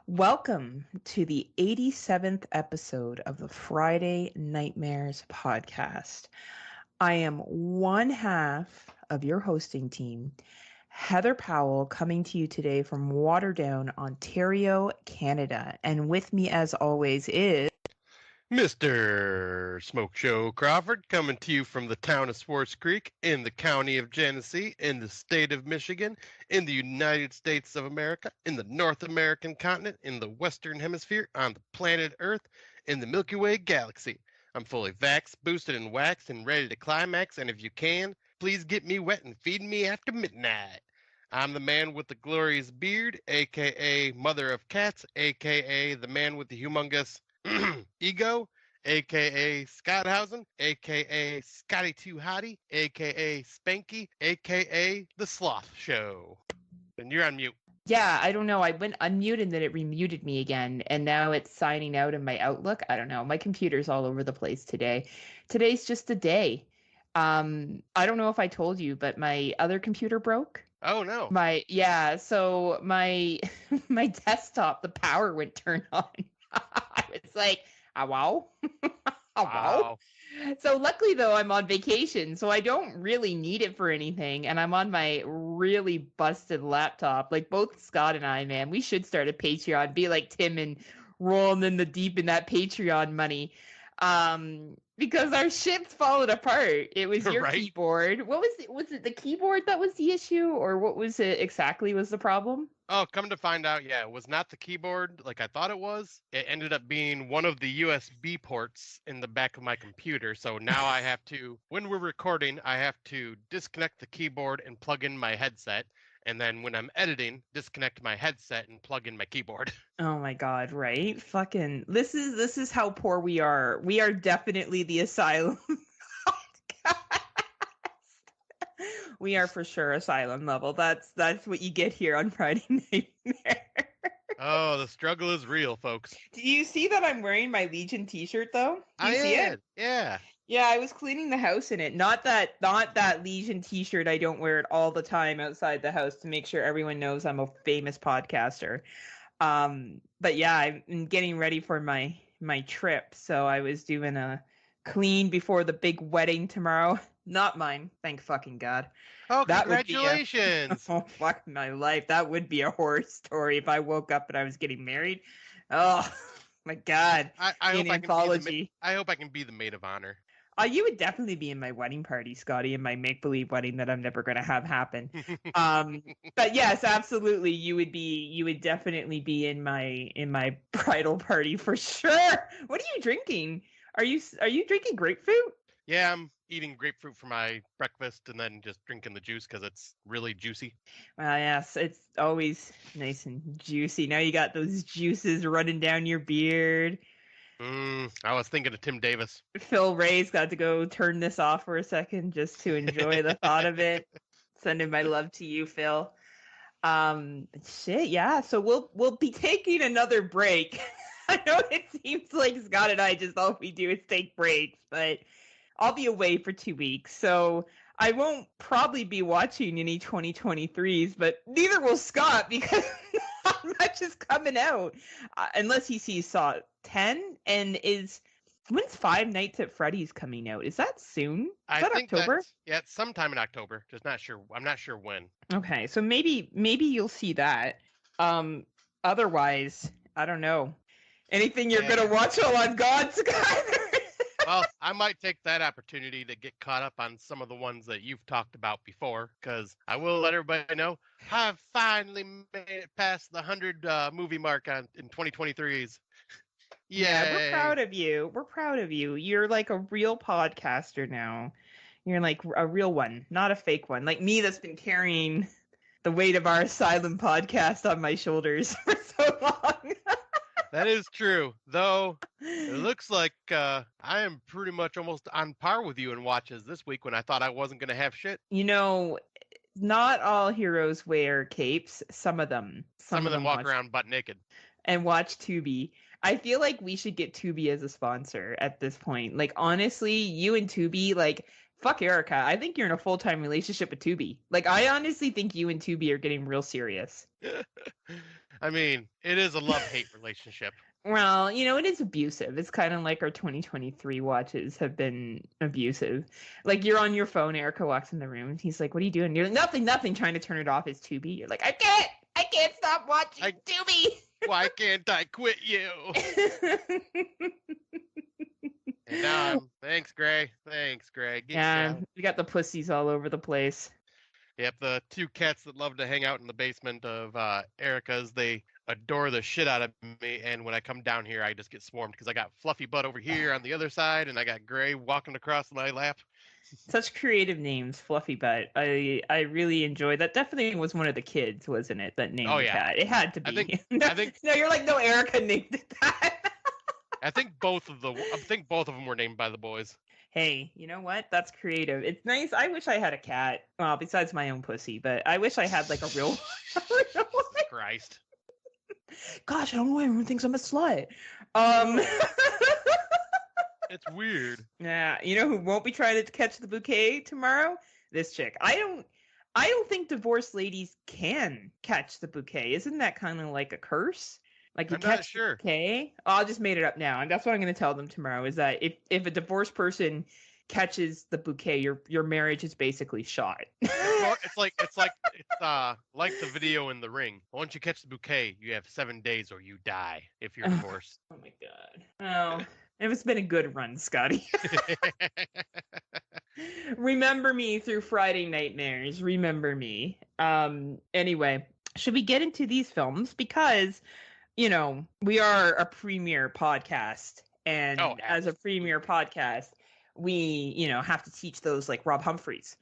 Welcome to the 87th episode of the Friday Nightmares podcast. I am one half of your hosting team, Heather Powell, coming to you today from Waterdown, Ontario, Canada. And with me, as always, is Mr. Smoke Show Crawford, coming to you from the town of Swartz Creek in the county of Genesee, in the state of Michigan, in the United States of America, in the North American continent, in the Western Hemisphere, on the planet Earth, in the Milky Way galaxy. I'm fully vaxxed, boosted, and waxed, and ready to climax, and if you can, please get me wet and feed me after midnight. I'm the man with the glorious beard, a.k.a. Mother of Cats, a.k.a. the man with the humongous ego, aka Scotthausen, aka Scotty Too Hottie, aka Spanky, aka The Sloth Show. And you're on mute. Yeah, I don't know. I went unmute and then it remuted me again. And now it's signing out in my Outlook. I don't know. My computer's all over the place today. Today's just a day. I don't know if I told you, but my other computer broke. Oh no. So my my desktop, the power would turn on. I was like, oh, wow. Oh, wow. So luckily, though, I'm on vacation, so I don't really need it for anything. And I'm on my really busted laptop. Like both Scott and I, man, we should start a Patreon, be like Tim and rolling in the deep in that Patreon money. Because our ship's falling apart. It was your Right? keyboard. What was it? Was it the keyboard that was the issue, or what was it exactly was the problem? Oh, come to find out, yeah, it was not the keyboard like I thought it was. It ended up being one of the USB ports in the back of my computer. So now I have to, when we're recording, I have to disconnect the keyboard and plug in my headset. And then when I'm editing, disconnect my headset and plug in my keyboard. Oh my God, right? Fucking this is how poor we are. We are definitely the asylum podcast. We are for sure asylum level. That's what you get here on Friday Nightmare. Oh, the struggle is real, folks. Do you see that I'm wearing my Legion t-shirt though? Do you see it? Yeah. Yeah, I was cleaning the house in it. Not that Legion t-shirt. I don't wear it all the time outside the house to make sure everyone knows I'm a famous podcaster. But yeah, I'm getting ready for my trip. So I was doing a clean before the big wedding tomorrow. Not mine, thank fucking God. Oh, That congratulations. Oh, fuck my life. That would be a horror story if I woke up and I was getting married. Oh, my God. I hope I can be the maid of honor. You would definitely be in my wedding party, Scotty, in my make-believe wedding that I'm never going to have happen. But yes, absolutely, you would definitely be in my bridal party for sure. What are you drinking? Are you drinking grapefruit? Yeah, I'm eating grapefruit for my breakfast and then just drinking the juice because it's really juicy. Well, yes, it's always nice and juicy. Now you got those juices running down your beard. I was thinking of Tim Davis. Phil Ray's got to go turn this off for a second just to enjoy the thought of it. Sending my love to you, Phil. Yeah. So we'll be taking another break. I know it seems like Scott and I just all we do is take breaks, but I'll be away for 2 weeks, so I won't probably be watching any 2023s, but neither will Scott because not much is coming out unless he sees Saw 10 and when's Five Nights at Freddy's coming out? Is that soon? I that think October? It's sometime in October. Just not sure. I'm not sure when. Okay, so maybe you'll see that. Otherwise, I don't know. Anything you're gonna watch while I'm gone, Scott? Well, I might take that opportunity to get caught up on some of the ones that you've talked about before, because I will let everybody know I've finally made it past the 100 movie mark in 2023's. Yeah, we're proud of you. We're proud of you. You're like a real podcaster now. You're like a real one, not a fake one. Like me that's been carrying the weight of our Asylum podcast on my shoulders for so long. That is true, though it looks like I am pretty much almost on par with you in watches this week when I thought I wasn't going to have shit. You know, not all heroes wear capes. Some of them. Some of them walk around butt naked. And watch Tubi. I feel like we should get Tubi as a sponsor at this point. Like, honestly, you and Tubi, like, Fuck Erica. I think you're in a full-time relationship with Tubi. Like, I honestly think you and Tubi are getting real serious. I mean, it is a love-hate relationship. Well, you know, it is abusive. It's kind of like our 2023 watches have been abusive. Like, you're on your phone, Erica walks in the room, and he's like, what are you doing? You're like, nothing, trying to turn it off is Tubi. You're like, I can't stop watching Tubi. Why can't I quit you? And now thanks, Gray. Yeah, we got the pussies all over the place. Yep, the two cats that love to hang out in the basement of Erica's, they adore the shit out of me, and when I come down here, I just get swarmed because I got Fluffy Butt over here on the other side, and I got Gray walking across my lap. Such creative names, Fluffy Butt. I really enjoyed that. Definitely was one of the kids, wasn't it? That named the cat. It had to be. I think no, you're like, no, Erica named it that. I think both of them were named by the boys. Hey, you know what? That's creative. It's nice. I wish I had a cat. Well, besides my own pussy, but I wish I had like a real. Christ. Gosh, I don't know why everyone thinks I'm a slut. It's weird. Yeah, you know who won't be trying to catch the bouquet tomorrow? This chick. I don't think divorced ladies can catch the bouquet. Isn't that kind of like a curse? Like, you I'm catch not sure. Okay, I just made it up now, and that's what I'm going to tell them tomorrow. Is that if a divorced person catches the bouquet, your marriage is basically shot. It's like the video in The Ring. Once you catch the bouquet, you have 7 days or you die if you're divorced. Oh my god. Oh, it's been a good run, Scotty. Remember me through Friday nightmares. Remember me. Anyway, should we get into these films? Because, you know, we are a premiere podcast, and as a premiere podcast, we, you know, have to teach those like Rob Humphreys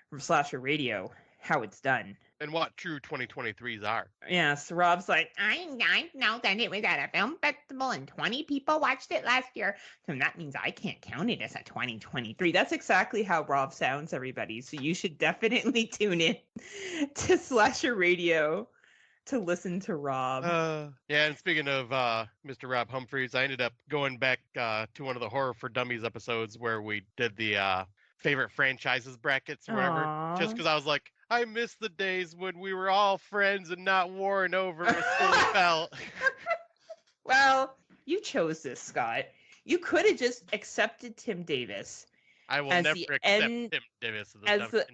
from Slasher Radio how it's done. And what true 2023s are. Yeah, so Rob's like, I know that it was at a film festival and 20 people watched it last year, so that means I can't count it as a 2023. That's exactly how Rob sounds, everybody. So you should definitely tune in to Slasher Radio to listen to Rob. Yeah, and speaking of Mr. Rob Humphreys, I ended up going back to one of the Horror for Dummies episodes where we did the favorite franchises brackets or whatever. Aww. Just because I was like, I miss the days when we were all friends and not warring over a silly felt. Well, you chose this, Scott. You could have just accepted Tim Davis. I will never accept Tim Davis as the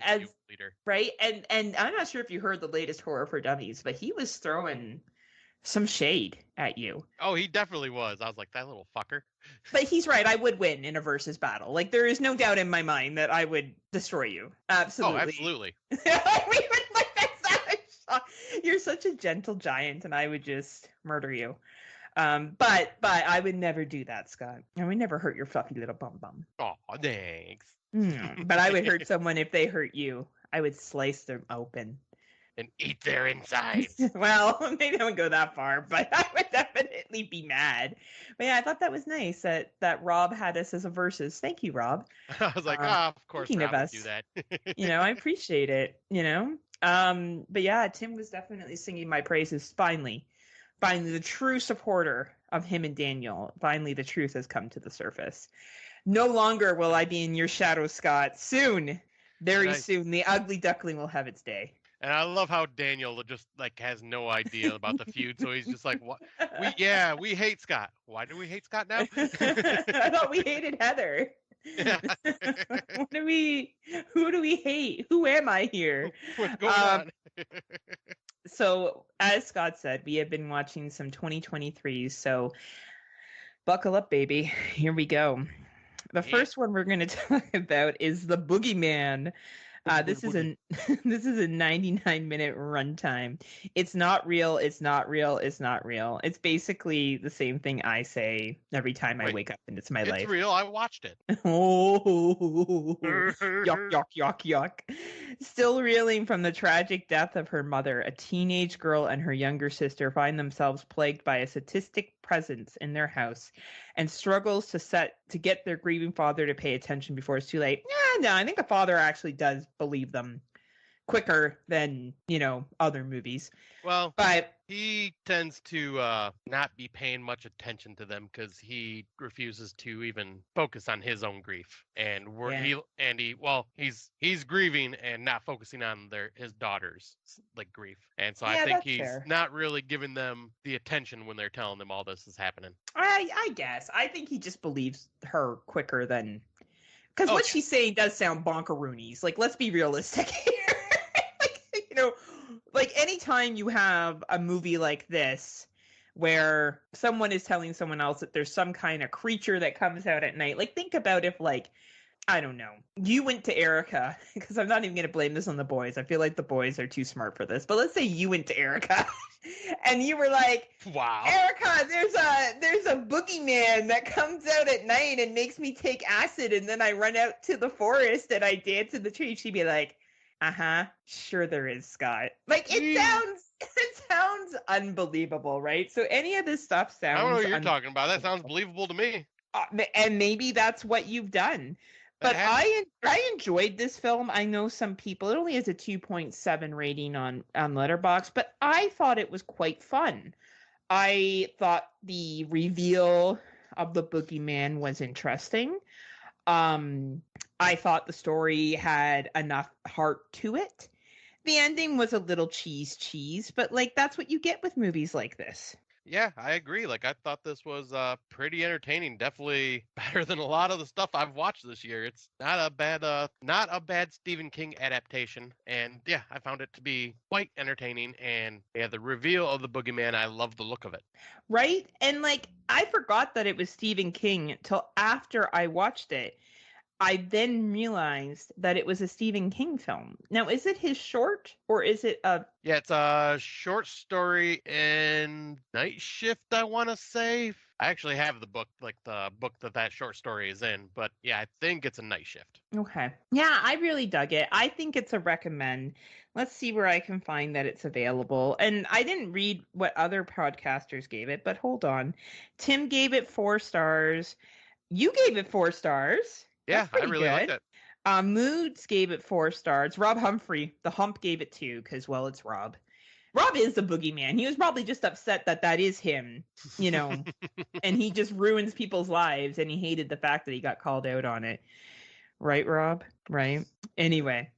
leader. Right? And I'm not sure if you heard the latest Horror for Dummies, but he was throwing some shade at you. Oh, he definitely was. I was like, that little fucker. But he's right. I would win in a versus battle. Like, there is no doubt in my mind that I would destroy you. Absolutely. Oh, absolutely. You're such a gentle giant, and I would just murder you. But I would never do that, Scott. I would never hurt your fluffy little bum bum. Oh, thanks. But I would hurt someone if they hurt you. I would slice them open. And eat their insides. Well, maybe I wouldn't go that far, but I would definitely be mad. But yeah, I thought that was nice that Rob had us as a versus. Thank you, Rob. I was like, of course Rob would do that. You know, I appreciate it, you know. But yeah, Tim was definitely singing my praises. Finally, the true supporter of him and Daniel. Finally, the truth has come to the surface. No longer will I be in your shadow, Scott. Soon, very soon, the ugly duckling will have its day. And I love how Daniel just like has no idea about the feud, so he's just like, "What? We hate Scott. Why do we hate Scott now?" I thought we hated Heather. Yeah. Who do we hate? Who am I here? What's going on? So, as Scott said, we have been watching some 2023s. So, buckle up, baby. Here we go. The first one we're going to talk about is The Boogeyman. This is a 99-minute runtime. It's not real. It's not real. It's not real. It's basically the same thing I say every time I wake up and it's my life. It's real. I watched it. Oh, yuck, yuck, yuck. Still reeling from the tragic death of her mother, a teenage girl and her younger sister find themselves plagued by a sadistic presence in their house and struggles to get their grieving father to pay attention before it's too late. No, I think the father actually does believe them quicker than, other movies. Well, But he tends to not be paying much attention to them because he refuses to even focus on his own grief, and he's grieving and not focusing on his daughter's like grief, and so I think he's fair. not really giving them the attention when they're telling them all this is happening. I guess I think he just believes her quicker than, because what she's saying does sound bonkeroonies. Like, let's be realistic here. Like anytime you have a movie like this where someone is telling someone else that there's some kind of creature that comes out at night, like think about if, like, I don't know, you went to Erica, because I'm not even going to blame this on the boys. I feel like the boys are too smart for this. But let's say you went to Erica and you were like, wow, Erica, there's a boogeyman that comes out at night and makes me take acid. And then I run out to the forest and I dance in the tree. She'd be like, sure there is, Scott. Like, it sounds unbelievable, right? So any of this stuff sounds... I don't know what you're talking about. That sounds believable to me. And maybe that's what you've done. But I enjoyed this film. I know some people, it only has a 2.7 rating on Letterboxd, but I thought it was quite fun. I thought the reveal of the boogeyman was interesting. I thought the story had enough heart to it. The ending was a little cheese, but like that's what you get with movies like this. Yeah, I agree. Like, I thought this was pretty entertaining. Definitely better than a lot of the stuff I've watched this year. It's not a bad Stephen King adaptation. And yeah, I found it to be quite entertaining. And yeah, the reveal of the boogeyman, I love the look of it. Right? And like, I forgot that it was Stephen King until after I watched it. I then realized that it was a Stephen King film. Now, is it his short or is it a... Yeah, it's a short story in Night Shift, I want to say. I actually have the book, like the book that short story is in. But yeah, I think it's a Night Shift. Okay. Yeah, I really dug it. I think it's a recommend. Let's see where I can find that it's available. And I didn't read what other podcasters gave it, but hold on. Tim gave it 4 stars. You gave it 4 stars. Yeah, I really liked it. Moods gave it 4 stars. Rob Humphrey, the Hump, gave it 2 because, well, it's Rob. Rob is the boogeyman. He was probably just upset that is him, and he just ruins people's lives, and he hated the fact that he got called out on it. Right, Rob? Right. Anyway,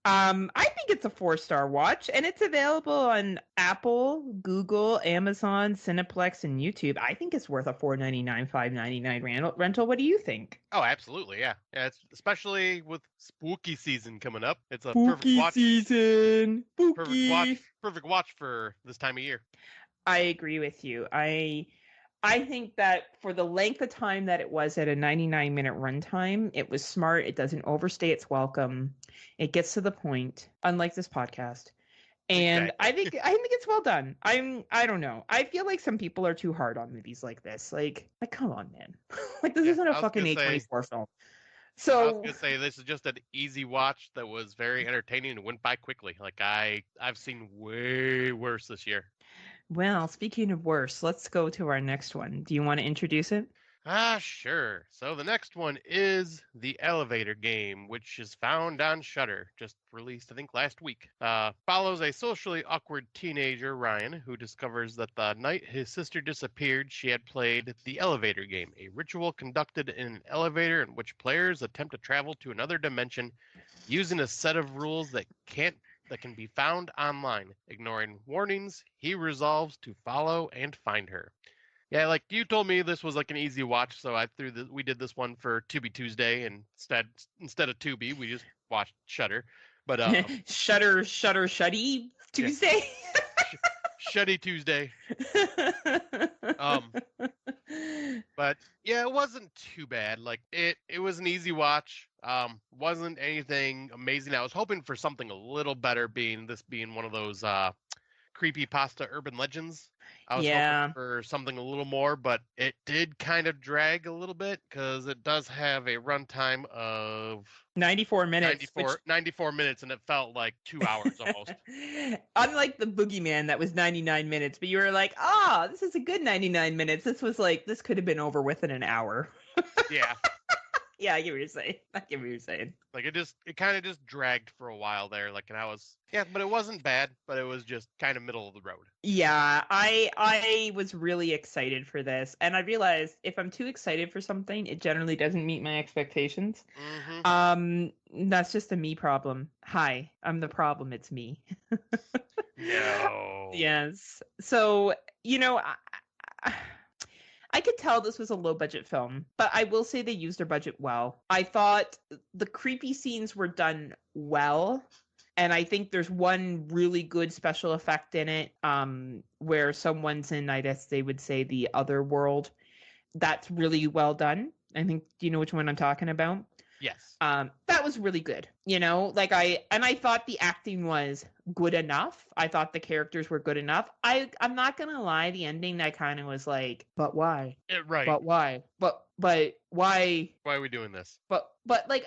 I think it's a 4-star watch, and it's available on Apple, Google, Amazon, Cineplex, and YouTube. I think it's worth a $4.99, $5.99 rental. What do you think? Oh, absolutely, yeah. It's especially with spooky season coming up. It's a spooky perfect watch. Season. Perfect watch for this time of year. I agree with you. I think that for the length of time that it was at a 99-minute runtime, it was smart. It doesn't overstay its welcome. It gets to the point, unlike this podcast. And okay. I think it's well done. I don't know. I feel like some people are too hard on movies like this. Like come on, man. Like this isn't a fucking A24 film. So I was gonna say this is just an easy watch that was very entertaining and went by quickly. Like I've seen way worse this year. Well, speaking of worse, let's go to our next one. Do you want to introduce it? Sure. So the next one is The Elevator Game, which is found on Shudder, just released, I think, last week. Follows a socially awkward teenager, Ryan, who discovers that the night his sister disappeared, she had played The Elevator Game, a ritual conducted in an elevator in which players attempt to travel to another dimension using a set of rules that can be found online. Ignoring warnings, he resolves to follow and find her. Yeah, like you told me this was like an easy watch, so we did this one for Tubi Tuesday, and instead of Tubi, we just watched Shudder. But Shuddy Tuesday. Shuddy Tuesday. But yeah, it wasn't too bad. Like it was an easy watch. Wasn't anything amazing. I was hoping for something a little better, being one of those creepypasta urban legends. I was hoping for something a little more, but it did kind of drag a little bit because it does have a runtime of 94 minutes. 94 minutes, and it felt like 2 hours almost. Unlike the Boogeyman that was 99 minutes, but you were like, this is a good 99 minutes. This could have been over within an hour. Yeah. Yeah, I get what you're saying. Like it kind of just dragged for a while there. Like, and but it wasn't bad, but it was just kind of middle of the road. Yeah, I was really excited for this, and I realized if I'm too excited for something, it generally doesn't meet my expectations. That's just a me problem. Hi, I'm the problem. It's me. No. Yes. So, I could tell this was a low budget film, but I will say they used their budget well. I thought the creepy scenes were done well. And I think there's one really good special effect in it, where someone's in, I guess they would say, the other world. That's really well done. I think, do you know which one I'm talking about? Yes. That was really good. I thought the acting was good enough. I thought the characters were good enough. I'm not gonna lie, the ending I kind of was like, but why? Right. But why? But why? Why are we doing this? But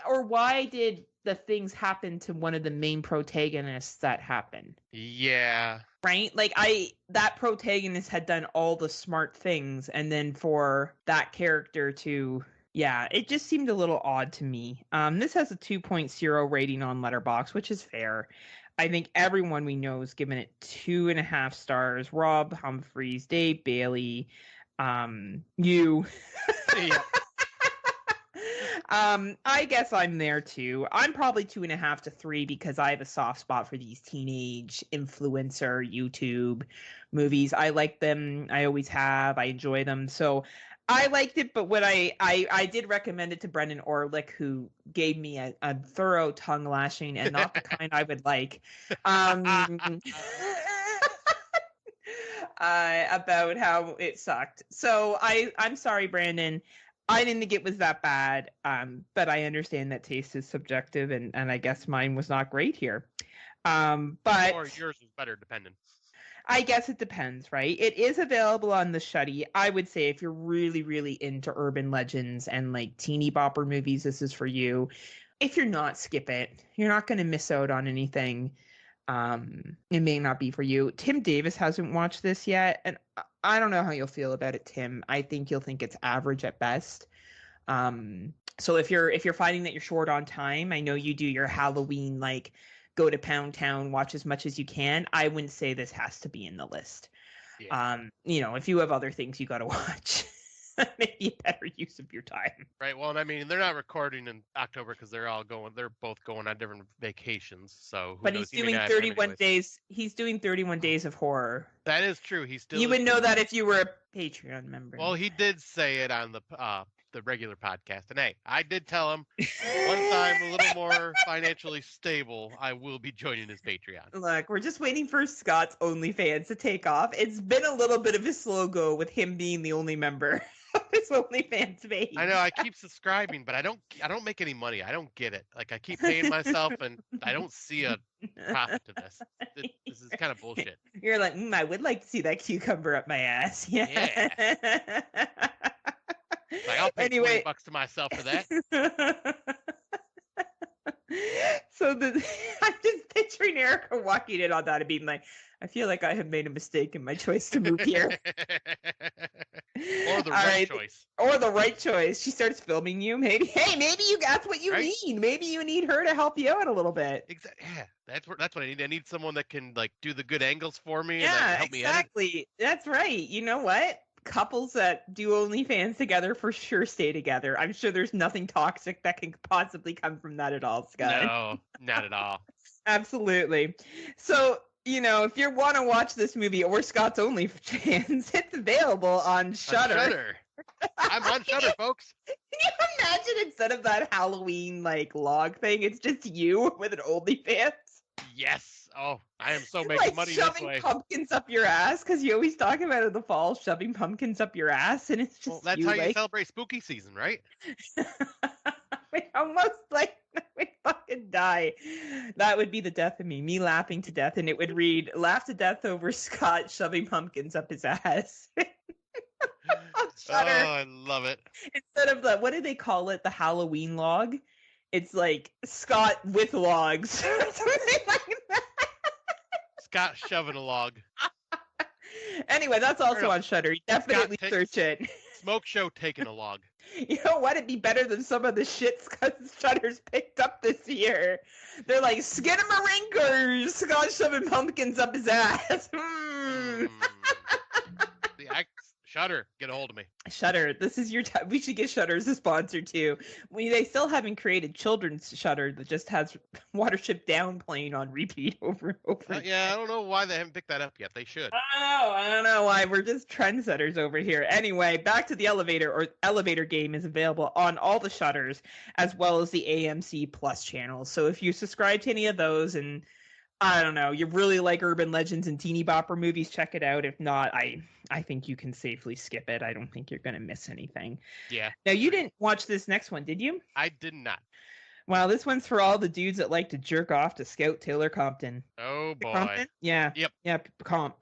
or why did the things happen to one of the main protagonists that happened? Yeah. Right? Like that protagonist had done all the smart things, and then for that character to, yeah, it just seemed a little odd to me. This has a 2.0 rating on Letterboxd, which is fair. I think everyone we know is giving it 2.5 stars. Rob Humphreys, Dave Bailey, you. Yeah. I guess I'm there too. I'm probably 2.5 to 3 because I have a soft spot for these teenage influencer YouTube movies. I like them. I always have. I enjoy them. So I liked it, but when I did recommend it to Brendan Orlick, who gave me a thorough tongue lashing and not the kind I would like. About how it sucked. So I'm sorry, Brandon. I didn't think it was that bad, but I understand that taste is subjective, and I guess mine was not great here. But or yours was better, depending. I guess it depends, right? It is available on the Shuddy. I would say if you're really, really into urban legends and like teeny bopper movies, this is for you. If you're not, skip it. You're not going to miss out on anything. It may not be for you. Tim Davis hasn't watched this yet, and I don't know how you'll feel about it, Tim. I think you'll think it's average at best. So if you're finding that you're short on time, I know you do your Halloween, like, go to Pound Town, watch as much as you can. I wouldn't say this has to be in the list. Yeah. If you have other things you got to watch, maybe a better use of your time. Right. Well, I mean, they're not recording in October because they're both going on different vacations. So, but he's doing 31 days. He's doing 31 days of horror. That is true. You would know that if you were a Patreon member. Well, he did say it on the regular podcast, and hey, I did tell him once I'm a little more financially stable, I will be joining his Patreon. Look, we're just waiting for Scott's OnlyFans to take off. It's been a little bit of a slow go with him being the only member of his OnlyFans page. I know, I keep subscribing, but I don't make any money. I don't get it. Like, I keep paying myself, and I don't see a profit to this. This is kind of bullshit. You're like, I would like to see that cucumber up my ass. Yeah. Like, I'll pay $20 to myself for that. So I'm just picturing Erica walking in on that and being like, I feel like I have made a mistake in my choice to move here. Or the right choice. Or the right choice. She starts filming you. Maybe that's what you need. Maybe you need her to help you out a little bit. Exactly. Yeah, that's what I need. I need someone that can, like, do the good angles for me. Yeah, and help me edit. Exactly. That's right. You know what? Couples that do OnlyFans together for sure stay together. I'm sure there's nothing toxic that can possibly come from that at all, Scott. No, not at all. Absolutely. So, if you want to watch this movie or Scott's OnlyFans, it's available on Shudder. I'm on Shudder, folks. Can you imagine instead of that Halloween log thing, it's just you with an OnlyFans? Yes. Oh, I am so making money this way. Shoving pumpkins up your ass, because you always talk about it in the fall, shoving pumpkins up your ass, and it's just that's how you celebrate spooky season, right? We almost we fucking die. That would be the death of me laughing to death, and it would read, laugh to death over Scott shoving pumpkins up his ass. Oh, I love it. Instead of what do they call it? The Halloween log? It's like Scott with logs. Something like that. Scott shoving a log. Anyway, that's also on Shudder. Definitely search it. Smoke show taking a log. You know what? It'd be better than some of the shit Shudder's picked up this year. They're like, Skidamarinkers! Got shoving pumpkins up his ass. Shudder, get a hold of me. Shudder, this is your time. We should get Shudder as a sponsor too. They still haven't created children's Shudder that just has Watership Down playing on repeat over and over. Yeah, I don't know why they haven't picked that up yet. They should. I don't know why. We're just trendsetters over here. Anyway, back to the elevator game is available on all the Shudders as well as the AMC Plus channels. So if you subscribe to any of those and I don't know, you really like urban legends and teeny bopper movies, check it out. If not, I think you can safely skip it. I don't think you're going to miss anything. Yeah. Now, you didn't watch this next one, did you? I did not. Well, this one's for all the dudes that like to jerk off to Scout Taylor Compton. Oh, boy. Compton? Yeah. Yep.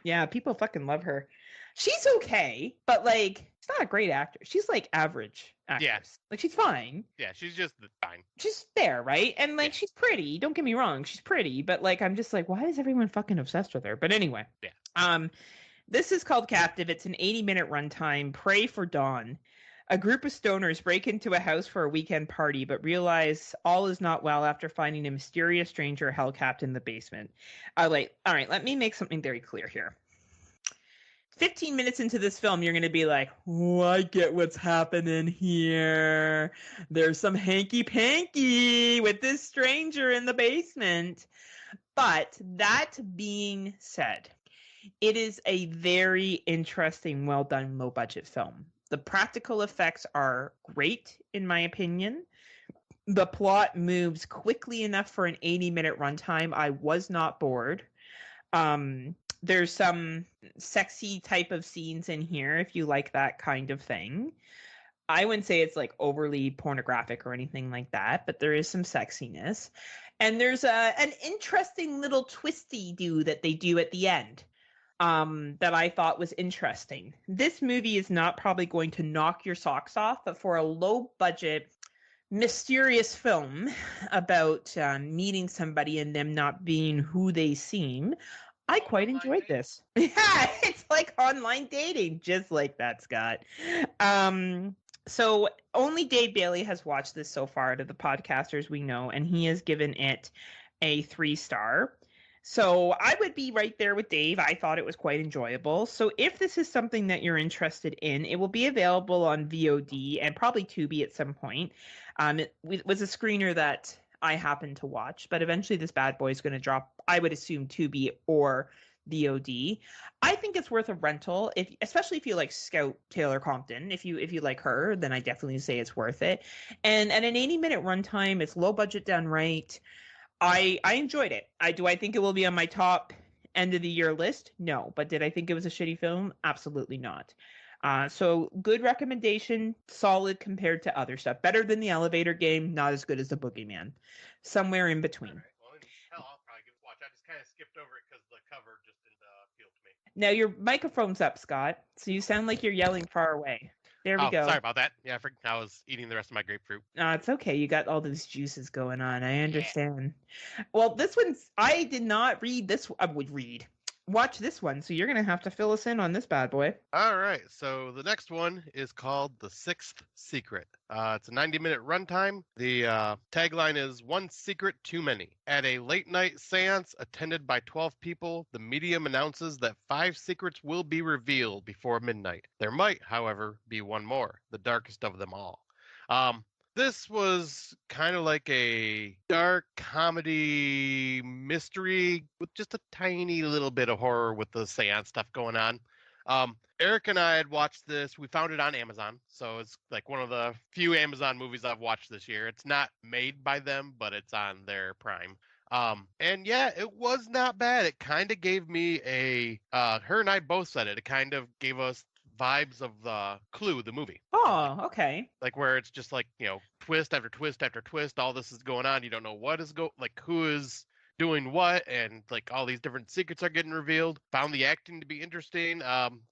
Yeah, people fucking love her. She's okay, but, like, she's not a great actor. She's, like, average actress. Yeah. Like, she's fine. Yeah, she's just fine. She's there, right? And, like, she's pretty. Don't get me wrong. She's pretty. But, like, I'm just like, why is everyone fucking obsessed with her? But anyway. Yeah. This is called Captive. It's an 80-minute runtime. Pray for Dawn. A group of stoners break into a house for a weekend party, but realize all is not well after finding a mysterious stranger hell-capped in the basement. All right, let me make something very clear here. 15 minutes into this film, you're going to be like, oh, I get what's happening here. There's some hanky-panky with this stranger in the basement. But that being said, it is a very interesting, well-done, low-budget film. The practical effects are great, in my opinion. The plot moves quickly enough for an 80-minute runtime. I was not bored. There's some sexy type of scenes in here if you like that kind of thing. I wouldn't say it's like overly pornographic or anything like that, but there is some sexiness. And there's an interesting little twisty-do that they do at the end that I thought was interesting. This movie is not probably going to knock your socks off, but for a low-budget, mysterious film about meeting somebody and them not being who they seem, I quite enjoyed this. Yeah, it's like online dating, just like that, Scott. So only Dave Bailey has watched this so far to the podcasters we know, and he has given it a 3-star. So I would be right there with Dave. I thought it was quite enjoyable. So if this is something that you're interested in, it will be available on VOD and probably Tubi at some point. It was a screener that I happened to watch, but eventually this bad boy is going to drop, I would assume, Tubi or VOD. I think it's worth a rental, especially if you like Scout Taylor Compton. If you like her, then I definitely say it's worth it. And at an 80-minute runtime, it's low budget done right. I enjoyed it. Do I think it will be on my top end of the year list? No. But did I think it was a shitty film? Absolutely not. So good recommendation, solid compared to other stuff. Better than the Elevator Game, not as good as the Boogeyman. Somewhere in between. Right. Well, hell, I'll probably give it a watch. I just kind of skipped over it because the cover just didn't appeal to me. Now your microphone's up, Scott. So you sound like you're yelling far away. There we go. Sorry about that. Yeah, I was eating the rest of my grapefruit. It's okay. You got all those juices going on. I understand. Yeah. Well, this one's, I did not read this. I would watch this one. So you're going to have to fill us in on this bad boy. All right. So the next one is called The Sixth Secret. It's a 90-minute runtime. The tagline is "One secret too many." At a late-night seance attended by 12 people, the medium announces that 5 secrets will be revealed before midnight. There might, however, be one more, the darkest of them all. This was kind of like a dark comedy mystery with just a tiny little bit of horror with the seance stuff going on. Eric and I had watched this. We found it on Amazon. So it's like one of the few Amazon movies I've watched this year. It's not made by them, but it's on their Prime. And yeah, it was not bad. It kind of gave me her and I both said it. It kind of gave us vibes of the Clue, the movie. Oh, okay. Like where it's just like, twist after twist after twist. All this is going on. You don't know what is who is doing what, and like all these different secrets are getting revealed. Found the acting to be interesting.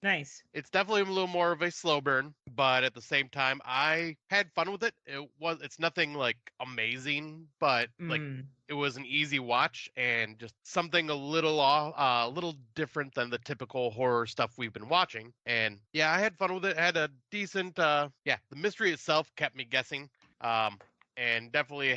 Nice. It's definitely a little more of a slow burn, but at the same time, I had fun with it. It's nothing like amazing, but like it was an easy watch and just something a little off, a little different than the typical horror stuff we've been watching. And yeah, I had fun with it. Had a decent, the mystery itself kept me guessing, and definitely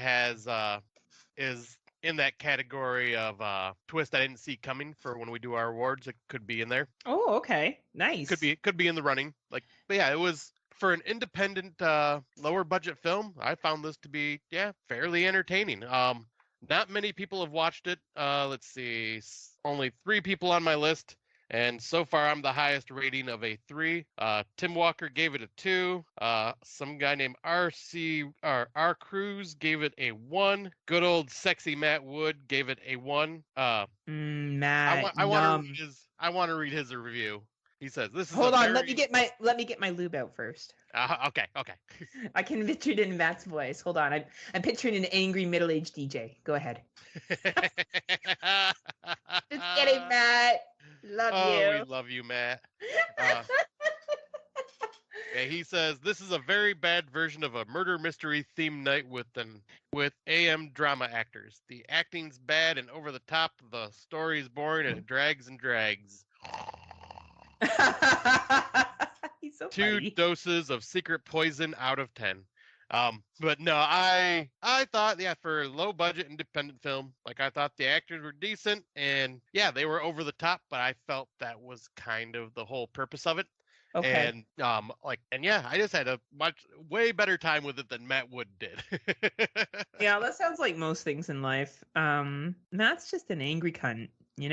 is in that category of twist I didn't see coming for when we do our awards. It could be in there. Oh, okay, nice. Could be in the running. But yeah, it was for an independent, lower budget film. I found this to be fairly entertaining. Not many people have watched it. Let's see, only 3 people on my list. And so far, I'm the highest rating of a 3. Tim Walker gave it a 2. Some guy named R. Cruz gave it a 1. Good old sexy Matt Wood gave it a 1. Matt, I want to read his review. He says, "This is." Hold on, let me get my lube out first. Okay. I can picture it in Matt's voice. Hold on, I'm picturing an angry middle-aged DJ. Go ahead. Just kidding, Matt. Love you. Oh, we love you, Matt. He says this is a very bad version of a murder mystery themed night with AM drama actors. The acting's bad and over the top. The story's boring and it drags and drags. He's so 2 funny. doses of secret poison out of 10. But no, I thought, for a low budget independent film, I thought the actors were decent and they were over the top, but I felt that was kind of the whole purpose of it. Okay. And I just had a way better time with it than Matt Wood did. Yeah, that sounds like most things in life. Matt's just an angry cunt. He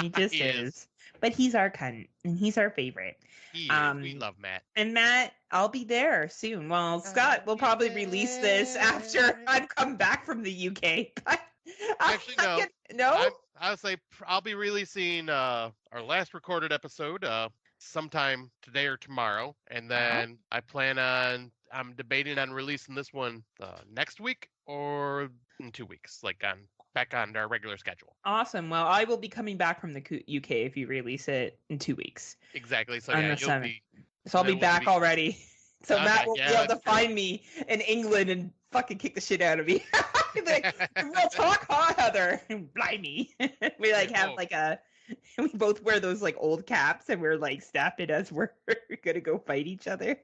just He is. But he's our cunt, and he's our favorite. He is. We love Matt. And Matt, I'll be there soon. Well, Scott will probably release this after I've come back from the UK. But actually, no. No? I'll say I'll be releasing our last recorded episode sometime today or tomorrow, and then I'm debating on releasing this one next week or in 2 weeks, back on our regular schedule. Awesome. Well, I will be coming back from the UK if you release it in 2 weeks. Exactly. So you'll be. So I'll be back already. So Matt will be able to find me in England and fucking kick the shit out of me. Real talk, huh, Heather? Blimey. We we both wear those old caps and we're snapped it as we're gonna go fight each other.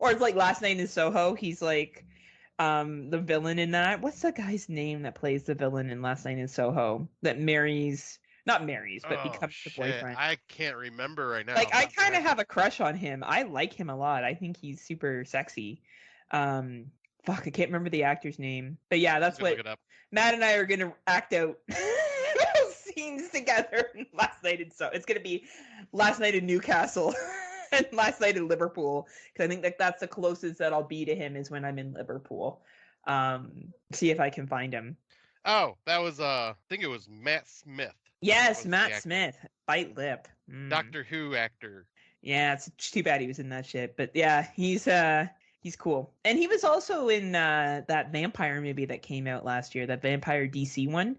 Or it's Last Night in Soho. He's the villain in that. What's the guy's name that plays the villain in Last Night in Soho? That becomes the boyfriend. I can't remember right now. I kind of have a crush on him. I like him a lot. I think he's super sexy. I can't remember the actor's name. But yeah, that's what Matt and I are gonna act out scenes together in Last Night in Soho. It's gonna be Last Night in Newcastle. And Last Night in Liverpool, because I think that's the closest that I'll be to him is when I'm in Liverpool. See if I can find him. Oh, that was I think it was Matt Smith. Yes, Matt Smith. Bite lip. Doctor Who actor. Yeah, it's too bad he was in that shit. But yeah, he's cool. And he was also in that vampire movie that came out last year, that vampire DC one.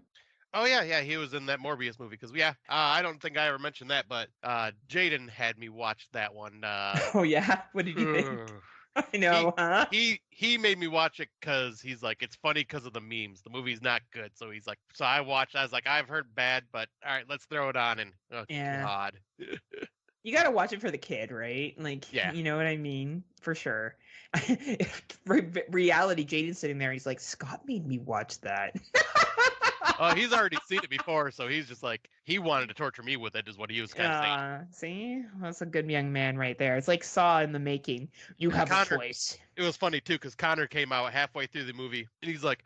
Oh, yeah, he was in that Morbius movie. Because, I don't think I ever mentioned that, but Jaden had me watch that one. Oh, yeah? What did you think? I know, huh? He made me watch it because he's it's funny because of the memes. The movie's not good, so he's so I watched. I was I've heard bad, but all right, let's throw it on. And God. You got to watch it for the kid, right? You know what I mean? For sure. Reality, Jaden's sitting there. He's Scott made me watch that. Oh, he's already seen it before, so he's just he wanted to torture me with it, is what he was kind of See? saying. That's a good young man right there. It's Saw in the making. You have a choice. It was funny, too, because Connor came out halfway through the movie, and he's like,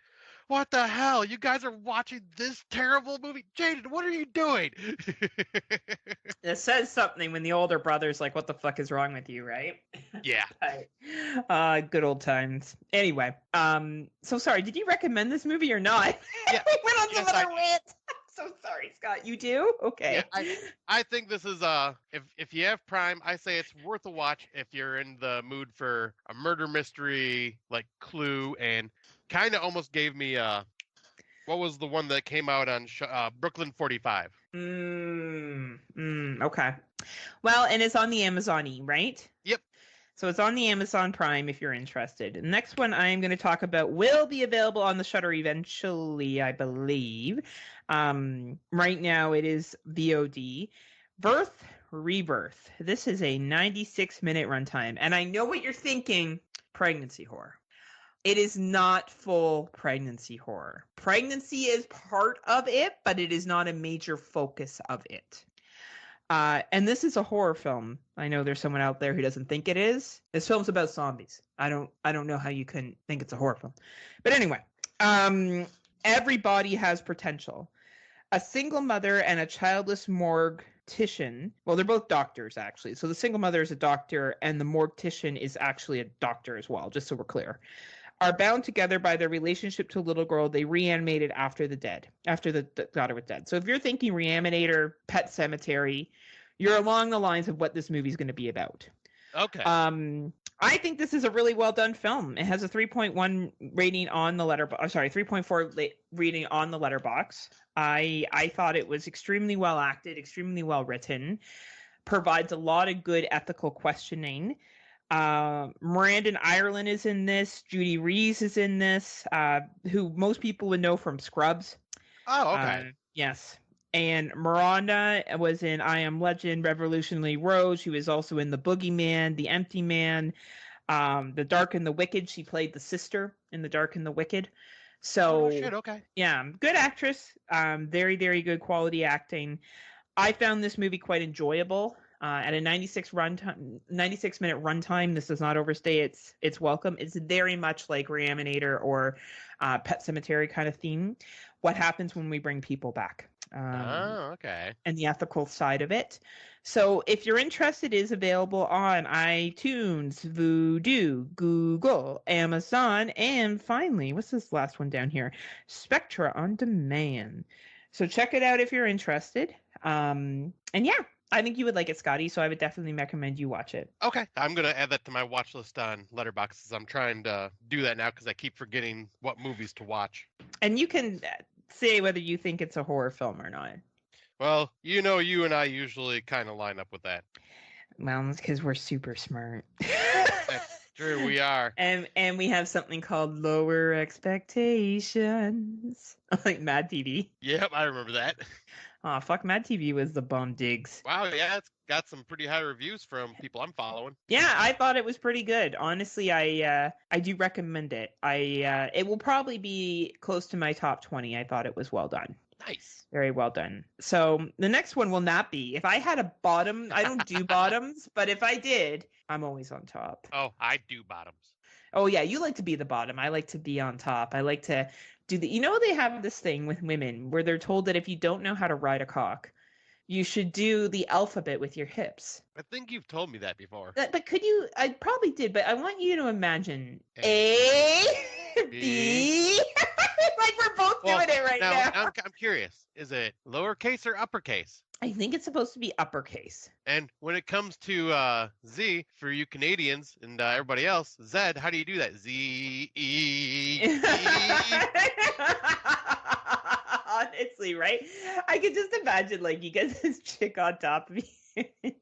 what the hell? You guys are watching this terrible movie? Jaden, what are you doing? It says something when the older brother's what the fuck is wrong with you, right? Yeah. Good old times. Anyway, so sorry, did you recommend this movie or not? Yeah. We went on some other rant. So sorry, Scott. You do? Okay. Yeah, I think this is if you have Prime, I say it's worth a watch if you're in the mood for a murder mystery Clue, and kind of almost gave me what was the one that came out on Brooklyn 45? Okay. Well, and it's on the Amazon E, right? Yep. So it's on the Amazon Prime if you're interested. The next one I am going to talk about will be available on the Shudder eventually, I believe. Right now it is VOD. Birth, Rebirth. This is a 96-minute runtime. And I know what you're thinking, pregnancy horror. It is not full pregnancy horror. Pregnancy is part of it, but it is not a major focus of it. And this is a horror film. I know there's someone out there who doesn't think it is. This film's about zombies. I don't know how you can think it's a horror film. But anyway, everybody has potential. A single mother and a childless mortician. Well, they're both doctors, actually. So the single mother is a doctor, and the mortician is actually a doctor as well, just so we're clear. Are bound together by their relationship to a little girl they reanimated after the daughter was dead. So if you're thinking Reanimator, Pet Cemetery, you're along the lines of what this movie is going to be about. Okay. I think this is a really well done film. It has a 3.1 rating on the 3.4 rating on the Letterboxd. I thought it was extremely well acted, extremely well written, provides a lot of good ethical questioning. Miranda Ireland is in this. Judy Reese is in this, who most people would know from Scrubs. Oh, okay. Yes. And Miranda was in I Am Legend, Revolutionary Road. She was also in The Boogeyman, The Empty Man, The Dark and the Wicked. She played the sister in The Dark and the Wicked. So, okay. Yeah, good actress. Very, very good quality acting. I found this movie quite enjoyable. At a 96-minute runtime, this does not overstay its welcome. It's very much like Reanimator or Pet Cemetery kind of theme. What happens when we bring people back? Okay. And the ethical side of it. So if you're interested, it is available on iTunes, Vudu, Google, Amazon, and finally, what's this last one down here? Spectra on Demand. So check it out if you're interested. And yeah. I think you would like it, Scotty, so I would definitely recommend you watch it. Okay. I'm going to add that to my watch list on Letterboxd. I'm trying to do that now because I keep forgetting what movies to watch. And you can say whether you think it's a horror film or not. Well, you and I usually kind of line up with that. Well, it's because we're super smart. That's true, we are. And we have something called lower expectations. Like Mad TV. Yep, I remember that. Oh, fuck, Mad TV was the bum digs. Wow, yeah, it's got some pretty high reviews from people I'm following. Yeah, I thought it was pretty good. Honestly, I do recommend it. It will probably be close to my top 20. I thought it was well done. Nice. Very well done. So the next one will not be. If I had a bottom, I don't do bottoms, but if I did, I'm always on top. Oh, I do bottoms. Oh, yeah, you like to be the bottom. I like to be on top. I like to do the. They have this thing with women where they're told that if you don't know how to ride a cock, you should do the alphabet with your hips. I think you've told me that before. But could you? I probably did, but I want you to imagine A, B. Like we're both doing it right now. I'm curious. Is it lowercase or uppercase? I think it's supposed to be uppercase. And when it comes to Z, for you Canadians and everybody else, Z, how do you do that? Z, E. Honestly, right? I could just imagine, like, you get this chick on top of me.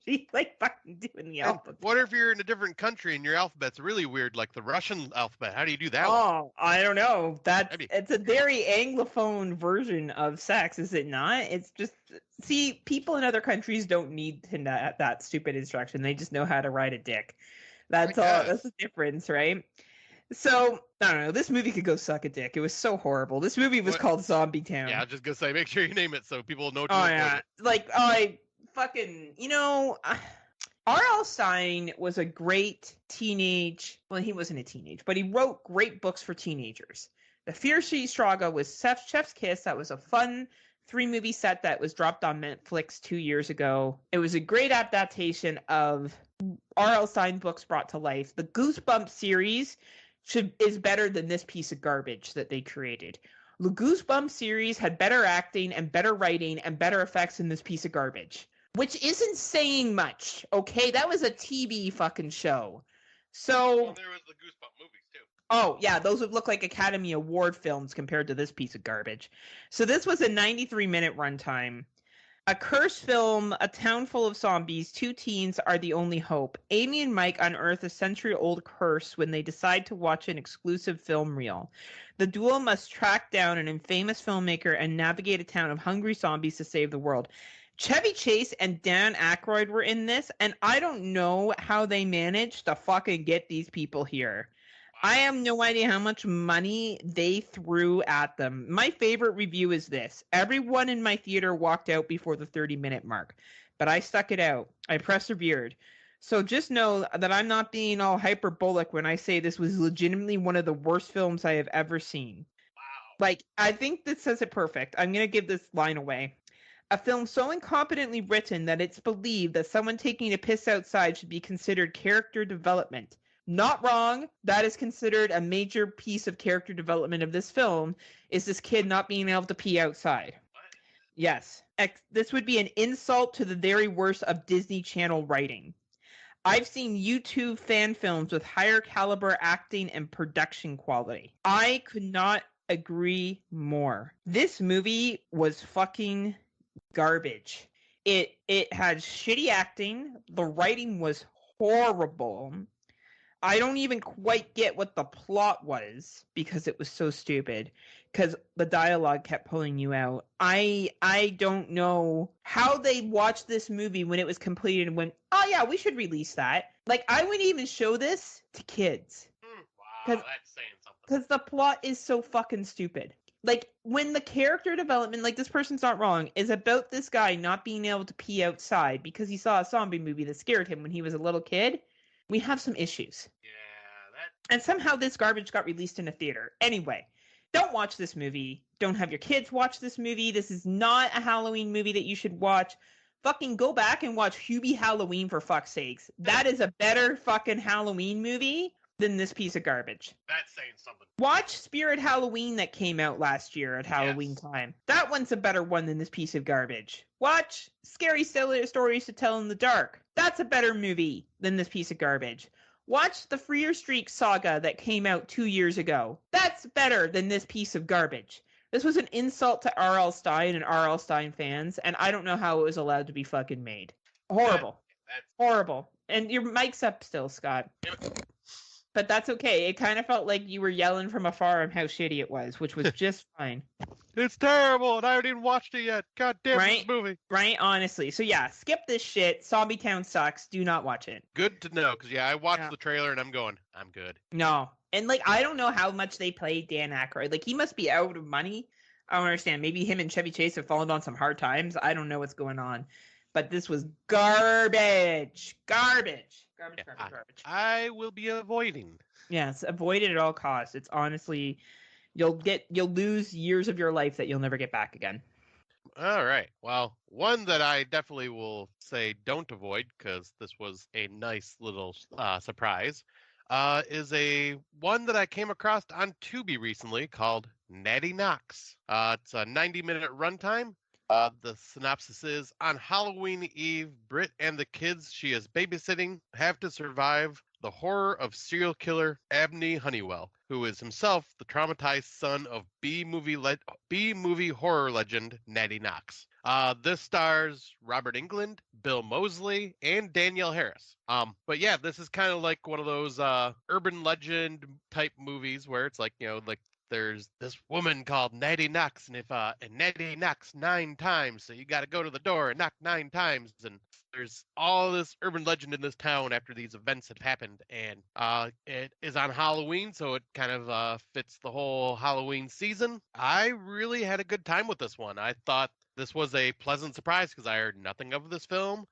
She's like fucking doing the alphabet. What if you're in a different country and your alphabet's really weird, like the Russian alphabet? How do you do that? Oh, I don't know. It's a very anglophone version of sex, is it not? It's just, see, people in other countries don't need to know that stupid instruction. They just know how to ride a dick. That's all. That's the difference, right? So, I don't know. This movie could go suck a dick. It was so horrible. This movie was called Zombie Town. Yeah, I was just going to say, make sure you name it so people know. R.L. Stine was a great teenage. Well, he wasn't a teenage, but he wrote great books for teenagers. The Fierce Struggle was Chef's Kiss. That was a fun 3-movie set that was dropped on Netflix 2 years ago. It was a great adaptation of R.L. Stine books brought to life. The Goosebumps series is better than this piece of garbage that they created. The Goosebumps series had better acting and better writing and better effects than this piece of garbage, which isn't saying much, okay? That was a TV fucking show. So there was the Goosebumps movies, too. Oh, yeah, those would look like Academy Award films compared to this piece of garbage. So this was a 93-minute runtime. A cursed film, a town full of zombies, two teens are the only hope. Amy and Mike unearth a century-old curse when they decide to watch an exclusive film reel. The duo must track down an infamous filmmaker and navigate a town of hungry zombies to save the world. Chevy Chase and Dan Aykroyd were in this, and I don't know how they managed to fucking get these people here. I have no idea how much money they threw at them. My favorite review is this. Everyone in my theater walked out before the 30-minute mark, but I stuck it out. I persevered. So just know that I'm not being all hyperbolic when I say this was legitimately one of the worst films I have ever seen. Wow. Like, I think this says it perfect. I'm going to give this line away. A film so incompetently written that it's believed that someone taking a piss outside should be considered character development. Not wrong. That is considered a major piece of character development of this film, is this kid not being able to pee outside. What? Yes. This would be an insult to the very worst of Disney Channel writing. I've seen YouTube fan films with higher caliber acting and production quality. I could not agree more. This movie was fucking garbage. It had shitty acting. The writing was horrible. I don't even quite get what the plot was because it was so stupid, because the dialogue kept pulling you out. I don't know how they watched this movie when it was completed and went, oh yeah, we should release that. Like, I wouldn't even show this to kids. Wow, that's saying something. Because the plot is so fucking stupid. Like, when the character development, like, this person's not wrong, is about this guy not being able to pee outside because he saw a zombie movie that scared him when he was a little kid, we have some issues. Yeah, And somehow this garbage got released in a theater. Anyway, don't watch this movie. Don't have your kids watch this movie. This is not a Halloween movie that you should watch. Fucking go back and watch Hubie Halloween, for fuck's sakes. That is a better fucking Halloween movie than this piece of garbage. That's saying something. Watch Spirit Halloween that came out last year at Halloween time. That one's a better one than this piece of garbage. Watch Scary Stories to Tell in the Dark. That's a better movie than this piece of garbage. Watch the Freer Streak saga that came out 2 years ago. That's better than this piece of garbage. This was an insult to R.L. Stine and R.L. Stine fans, and I don't know how it was allowed to be fucking made. Horrible. That's horrible. And your mic's up still, Scott. But that's okay. It kind of felt like you were yelling from afar on how shitty it was, which was just fine. It's terrible, and I haven't even watched it yet. God damn this movie. Right, honestly. So yeah, skip this shit. Zombie Town sucks. Do not watch it. Good to know, because I watched the trailer, and I'm going, I'm good. No. And like, I don't know how much they played Dan Aykroyd. Like, he must be out of money. I don't understand. Maybe him and Chevy Chase have fallen on some hard times. I don't know what's going on. But this was garbage. Garbage. Garbage. I will be avoiding. Yes, avoid it at all costs. It's honestly, you'll lose years of your life that you'll never get back again. All right. Well, one that I definitely will say don't avoid, because this was a nice little surprise, is a one that I came across on Tubi recently called Natty Knocks. It's a 90-minute runtime. The synopsis is, on Halloween Eve, Britt and the kids she is babysitting have to survive the horror of serial killer Abney Honeywell, who is himself the traumatized son of B-movie horror legend Natty Knox. This stars Robert Englund, Bill Moseley, and Danielle Harris. But yeah, this is kind of like one of those urban legend type movies where it's like, like, there's this woman called Natty Knox, and and Natty knocks 9 times, so you got to go to the door and knock 9 times, and there's all this urban legend in this town after these events have happened, and it is on Halloween, so it kind of fits the whole Halloween season. I really had a good time with this one. I thought this was a pleasant surprise because I heard nothing of this film.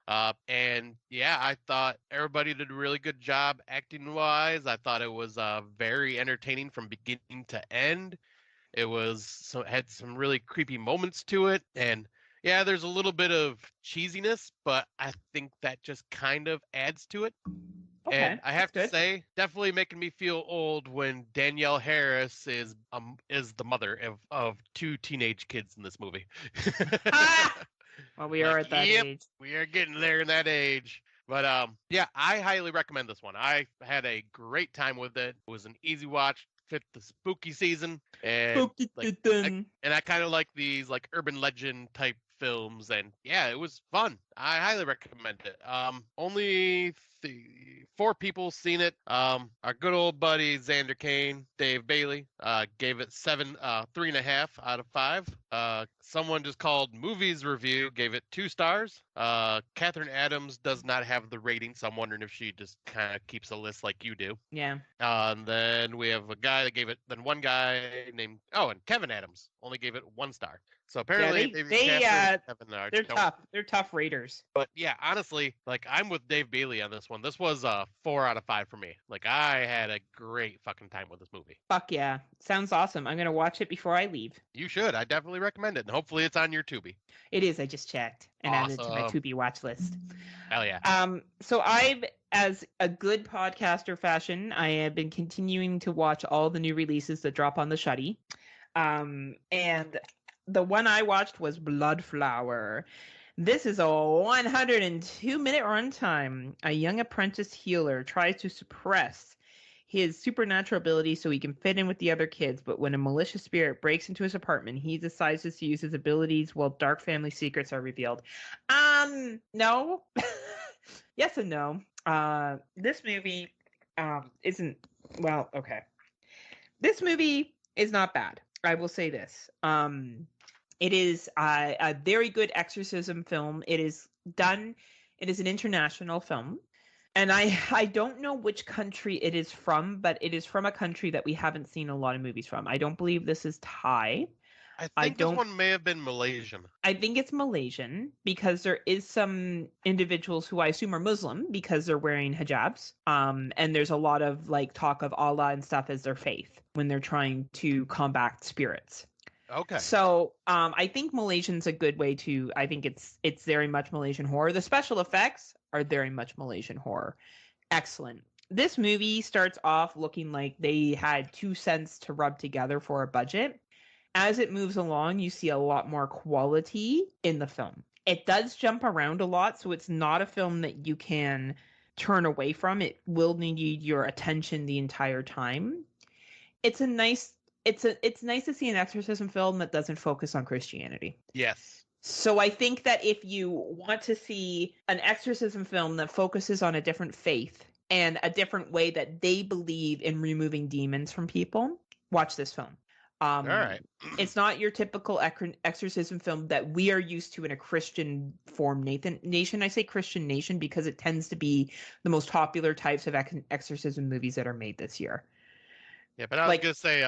And yeah, I thought everybody did a really good job acting wise. I thought it was very entertaining from beginning to end. It had some really creepy moments to it. And yeah, there's a little bit of cheesiness, but I think that just kind of adds to it. Okay, and I have to say, definitely making me feel old when Danielle Harris is the mother of 2 teenage kids in this movie. Well, we are at that age. We are getting there in that age. But yeah, I highly recommend this one. I had a great time with it. It was an easy watch, fit the spooky season, and I kind of like these like urban legend type films, and yeah, it was fun. I highly recommend it. Only 4 people seen it. Our good old buddy Xander Kane, Dave Bailey, gave it 3.5 out of 5. Someone just called Movies Review gave it 2 stars. Catherine Adams does not have the rating, so I'm wondering if she just kind of keeps a list like you do. Yeah. And then we have a guy that gave it. Then one guy named and Kevin Adams only gave it 1 star. So apparently, they're tough. They're tough raters. But yeah, honestly, like I'm with Dave Bailey on this one. This was a 4 out of 5 for me. Like I had a great fucking time with this movie. Fuck yeah, sounds awesome. I'm gonna watch it before I leave. You should. I definitely recommend it, and hopefully it's on your Tubi. It is. I just checked and added it to my Tubi watch list. Hell yeah. So I've, as a good podcaster fashion, I have been continuing to watch all the new releases that drop on the Shuddy. And the one I watched was Bloodflower. This is a 102-minute runtime. A young apprentice healer tries to suppress his supernatural ability so he can fit in with the other kids, but when a malicious spirit breaks into his apartment, he decides to use his abilities while dark family secrets are revealed. No. Yes and no. This movie isn't, well, okay. This movie is not bad. I will say this. It is a very good exorcism film. It is an international film. And I don't know which country it is from, but it is from a country that we haven't seen a lot of movies from. I don't believe this is Thai. I think this one may have been Malaysian. I think it's Malaysian because there is some individuals who I assume are Muslim because they're wearing hijabs. And there's a lot of like talk of Allah and stuff as their faith when they're trying to combat spirits. Okay. So I think Malaysian's a good way to. I think it's very much Malaysian horror. The special effects are very much Malaysian horror. Excellent. This movie starts off looking like they had 2 cents to rub together for a budget. As it moves along, you see a lot more quality in the film. It does jump around a lot, so it's not a film that you can turn away from. It will need your attention the entire time. It's nice to see an exorcism film that doesn't focus on Christianity. Yes. So I think that if you want to see an exorcism film that focuses on a different faith and a different way that they believe in removing demons from people, watch this film. All right. It's not your typical exorcism film that we are used to in a Christian form nation. I say Christian nation because it tends to be the most popular types of exorcism movies that are made this year. Yeah, but I was gonna say,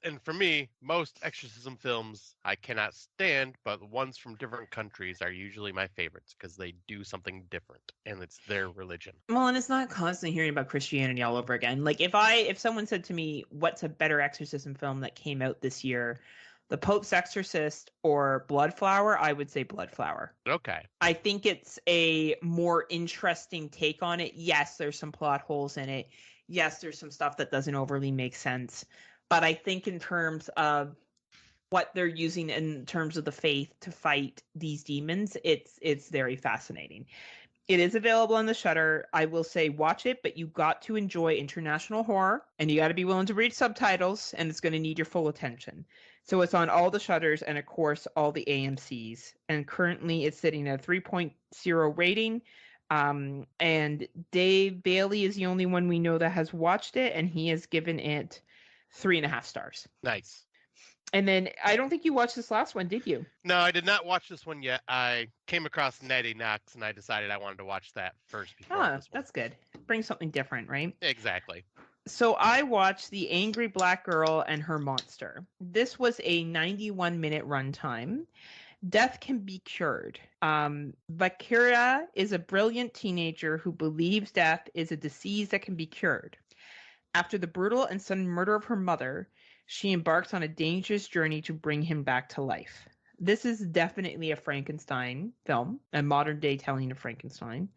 and for me, most exorcism films I cannot stand, but the ones from different countries are usually my favorites because they do something different, and it's their religion. Well, and it's not constantly hearing about Christianity all over again. Like if someone said to me, "What's a better exorcism film that came out this year?" The Pope's Exorcist or Bloodflower, I would say Bloodflower. Okay. I think it's a more interesting take on it. Yes, there's some plot holes in it. Yes, there's some stuff that doesn't overly make sense. But I think in terms of what they're using in terms of the faith to fight these demons, it's very fascinating. It is available on the Shudder. I will say watch it, but you got to enjoy international horror and you got to be willing to read subtitles and it's going to need your full attention. So it's on all the Shudders and of course all the AMCs. And currently it's sitting at a 3.0 rating. And Dave Bailey is the only one we know that has watched it, and he has given it 3.5 stars. Nice. And then I don't think you watched this last one, did you? No, I did not watch this one yet. I came across Natty Knox, and I decided I wanted to watch that first before this one. That's good. Bring something different, right? Exactly. So I watched The Angry Black Girl and Her Monster. This was a 91-minute runtime. Death can be cured. Vakira is a brilliant teenager who believes death is a disease that can be cured. After the brutal and sudden murder of her mother, she embarks on a dangerous journey to bring him back to life. This is definitely a Frankenstein film, a modern day telling of Frankenstein,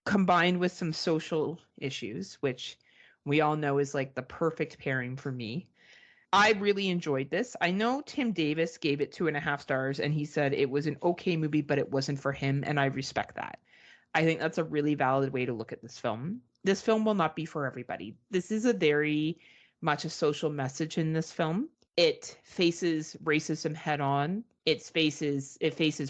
combined with some social issues, which we all know is like the perfect pairing for me. I really enjoyed this. I know Tim Davis gave it 2.5 stars and he said it was an okay movie, but it wasn't for him. And I respect that. I think that's a really valid way to look at this film. This film will not be for everybody. This is a very much a social message in this film. It faces racism head on. It faces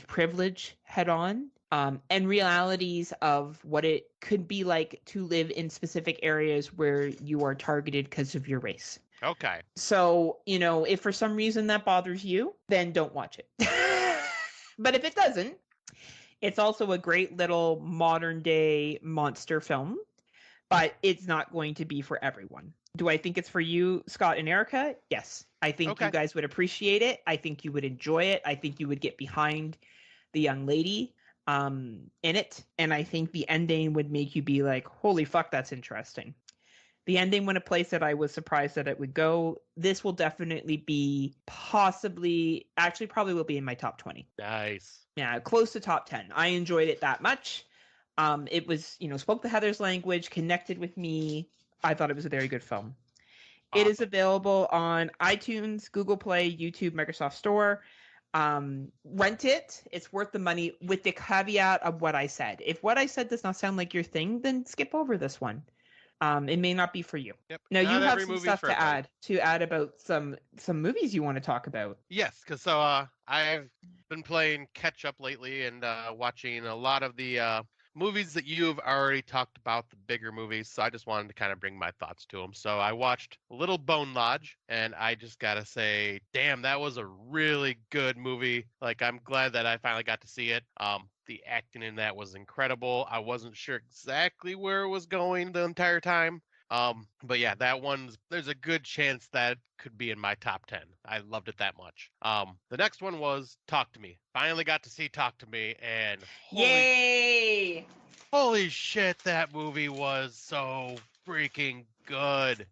privilege head on. And realities of what it could be like to live in specific areas where you are targeted because of your race. Okay. So, if for some reason that bothers you, then don't watch it. But if it doesn't, it's also a great little modern day monster film, but it's not going to be for everyone. Do I think it's for you, Scott and Erica? Yes. I think you guys would appreciate it. I think you would enjoy it. I think you would get behind the young lady in it. And I think the ending would make you be like, holy fuck, that's interesting. The ending went a place that I was surprised that it would go. This will definitely be probably will be in my top 20. Nice. Yeah, close to top 10. I enjoyed it that much. It was, spoke the Heather's language, connected with me. I thought it was a very good film. Awesome. It is available on iTunes, Google Play, YouTube, Microsoft Store. Rent it. It's worth the money with the caveat of what I said. If what I said does not sound like your thing, then skip over this one. It may not be for you. Yep. Now, not you have some stuff to add about some movies you want to talk about. Yes, because I've been playing catch up lately and watching a lot of the movies that you've already talked about, the bigger movies. So I just wanted to kind of bring my thoughts to them. So I watched Little Bone Lodge, and I just gotta say, damn, that was a really good movie. Like, I'm glad that I finally got to see it. The acting in that was incredible. I wasn't sure exactly where it was going the entire time. But yeah, that there's a good chance that could be in my top 10. I loved it that much. The next one was Talk to Me. Finally got to see Talk to Me, and yay! Holy shit, that movie was so freaking good.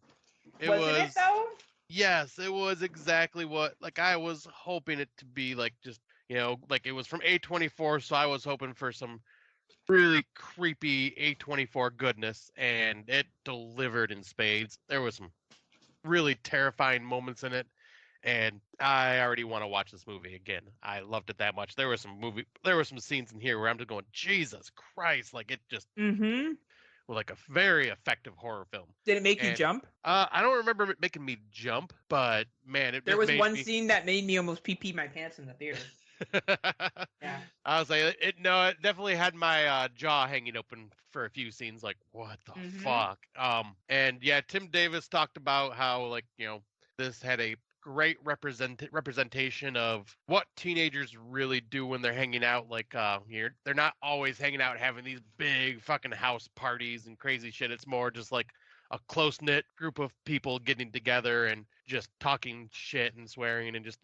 Wasn't it though? Yes, it was exactly what I was hoping it to be, like, just, it was from A24, so I was hoping for some really creepy A24 goodness, and it delivered in spades. There was some really terrifying moments in it, and I already want to watch this movie again. I loved it that much. There were some scenes in here where I'm just going, Jesus Christ, like, it just was like a very effective horror film. Did it make you jump? I don't remember it making me jump, but man, there was one scene that made me almost pee my pants in the theater. Yeah. I was like, it definitely had my jaw hanging open for a few scenes, like, what the fuck? And yeah, Tim Davis talked about how, this had a great representation of what teenagers really do when they're hanging out. Like, they're not always hanging out having these big fucking house parties and crazy shit. It's more just like a close-knit group of people getting together and just talking shit and swearing and just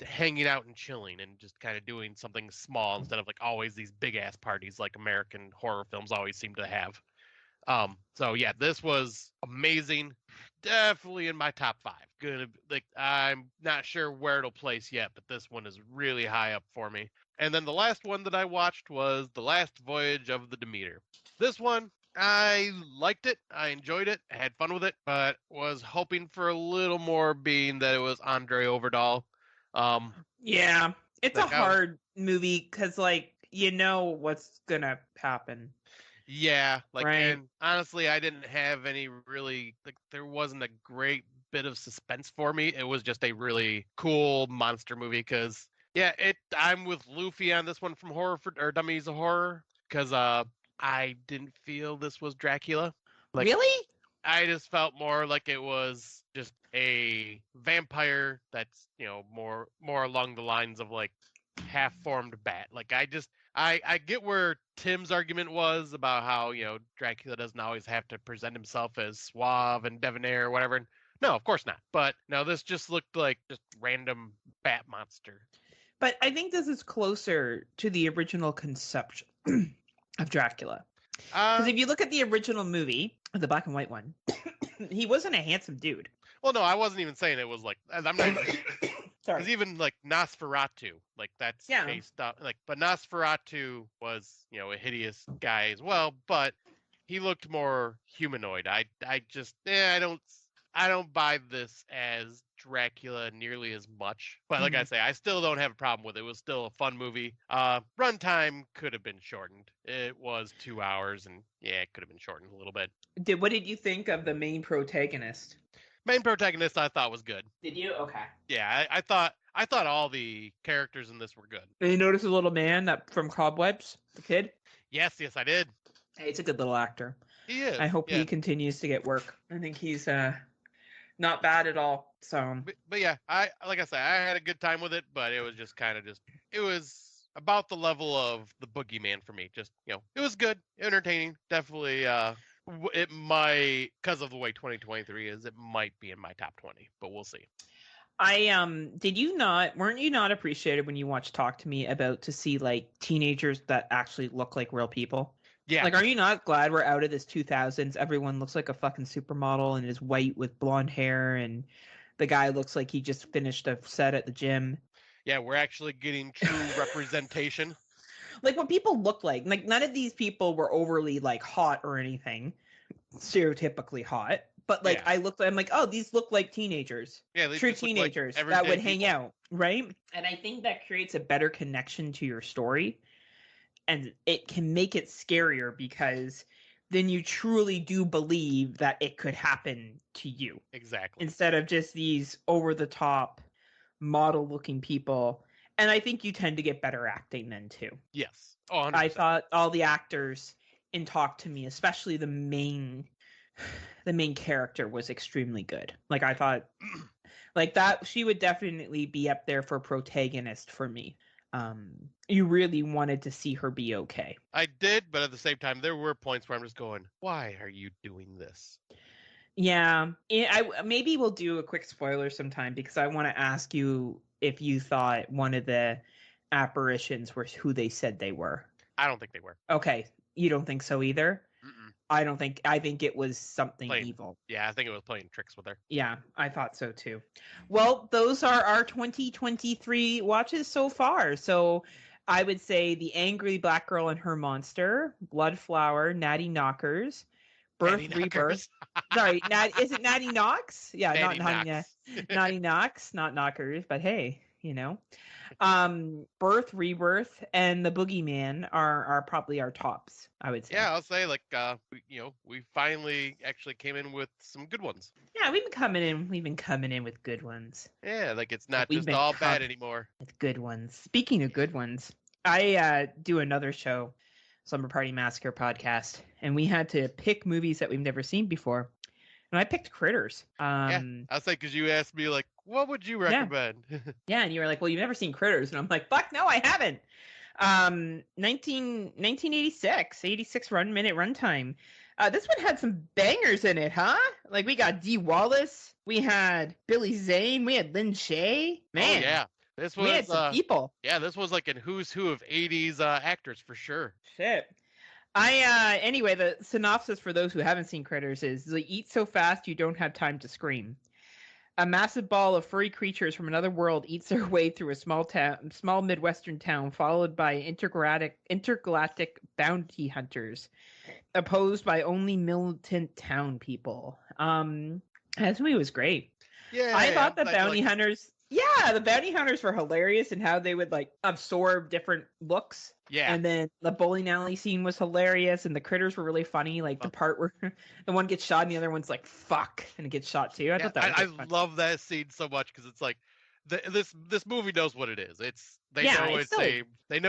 hanging out and chilling and just kind of doing something small instead of like always these big ass parties like American horror films always seem to have. So yeah, this was amazing. Definitely in my top 5. I'm not sure where it'll place yet, but this one is really high up for me. And then the last one that I watched was The Last Voyage of the Demeter. This one, I liked it. I enjoyed it. I had fun with it, but was hoping for a little more, being that it was Andre Overdahl. Yeah, it's a hard movie because, what's gonna happen. Yeah, and honestly, I didn't have any really, there wasn't a great bit of suspense for me. It was just a really cool monster movie because, yeah, I'm with Luffy on this one from Dummies of Horror, because I didn't feel this was Dracula. Really? I just felt more like it was just a vampire that's, more along the lines of like half-formed bat. Like, I get where Tim's argument was about how, Dracula doesn't always have to present himself as suave and debonair or whatever. No, of course not. But no, this just looked like just random bat monster. But I think this is closer to the original conception of Dracula. Because if you look at the original movie, the black and white one, he wasn't a handsome dude. Well, no, I wasn't even saying it was like, I'm not even, sorry. Because even like Nosferatu, like that's based on, but Nosferatu was, a hideous guy as well, but he looked more humanoid. I don't buy this as Dracula nearly as much. But like I say, I still don't have a problem with it. It was still a fun movie. Runtime could have been shortened. It was 2 hours, and yeah, it could have been shortened a little bit. What did you think of the main protagonist? Main protagonist I thought was good. Did you? Okay. Yeah, I thought all the characters in this were good. Did you notice the little man that from Cobwebs, the kid? Yes, I did. Hey, he's a good little actor. He is. I hope yeah. he continues to get work. I think he's not bad at all. So, but yeah, I had a good time with it, but it was just it was about the level of the Boogeyman for me. Just it was good, entertaining, definitely. It might, because of the way 2023 is, it might be in my top 20, but we'll see. weren't you not appreciated when you watched Talk to Me about to see like teenagers that actually look like real people? Yeah. Like, are you not glad we're out of this 2000s? Everyone looks like a fucking supermodel and is white with blonde hair, and the guy looks like he just finished a set at the gym. Yeah, we're actually getting true representation. Like what people look like. Like none of these people were overly like hot or anything, stereotypically hot. But like I'm like, oh, these look like teenagers. Yeah, they true just look like teenagers that everyday would hang people. out, right? And I think that creates a better connection to your story. And it can make it scarier because then you truly do believe that it could happen to you. Exactly. Instead of just these over-the-top model-looking people. And I think you tend to get better acting then too. Yes. Oh, 100%. I thought all the actors in Talk to Me, especially the main character, was extremely good. Like I thought like that she would definitely be up there for protagonist for me. You really wanted to see her be okay. I did, but at the same time, there were points where I'm just going, why are you doing this? Yeah, maybe we'll do a quick spoiler sometime because I want to ask you if you thought one of the apparitions were who they said they were. I don't think they were. Okay, you don't think so either? Mm-mm. I think it was something evil. Yeah, I think it was playing tricks with her. Yeah, I thought so too. Well, those are our 2023 watches so far. So I would say The Angry Black Girl and Her Monster, Bloodflower, Natty Knockers, Birth, Rebirth. Sorry, is it Natty Knocks? Yeah, Natty Natty Knocks, not Knockers, but hey, Birth, Rebirth, and The Boogeyman are probably our tops, I would say. Yeah, I'll say we finally actually came in with some good ones. Yeah, we've been coming in with good ones. Yeah, like it's not just all bad anymore. With good ones. Speaking of good ones, I do another show, Slumber Party Massacre podcast, and we had to pick movies that we've never seen before. And I picked Critters. Yeah, I'll say because you asked me like, what would you recommend? Yeah, and you were like, well, you've never seen Critters, and I'm like, fuck no, I haven't. 1986, 86 minute runtime. This one had some bangers in it, huh? Like we got Dee Wallace, we had Billy Zane, we had Lynn Shay. Man, oh, yeah, this was we had some people. Yeah, this was like a who's who of 80s actors for sure. Shit. Anyway, the synopsis for those who haven't seen Critters is they eat so fast you don't have time to scream. A massive ball of furry creatures from another world eats their way through a small Midwestern town, followed by intergalactic bounty hunters, opposed by only militant town people. This movie was great. Yeah, I thought the bounty hunters. Yeah, the bounty hunters were hilarious and how they would like absorb different looks. Yeah. And then the bowling alley scene was hilarious and the critters were really funny. Like the part where the one gets shot and the other one's like, fuck, and it gets shot too. I thought that was I love that scene so much because it's like this movie knows what it is. They know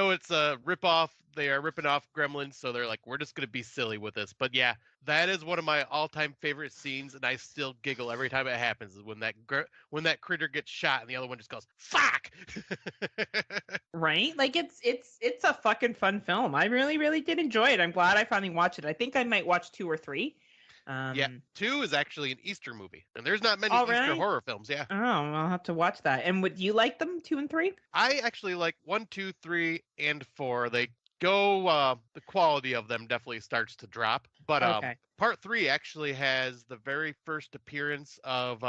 it's a ripoff. They are ripping off Gremlins, so they're like, we're just gonna be silly with this. But yeah, that is one of my all-time favorite scenes, and I still giggle every time it happens. Is when that critter gets shot and the other one just goes fuck. Right? Like it's a fucking fun film. I really, really did enjoy it. I'm glad I finally watched it. I think I might watch 2 or 3. Yeah, 2 is actually an Easter movie, and there's not many Easter horror films. Yeah. Oh, I'll have to watch that. And would you like them 2 and 3? I actually like 1, 2, 3, and 4. They go. The quality of them definitely starts to drop, but okay. Part 3 actually has the very first appearance of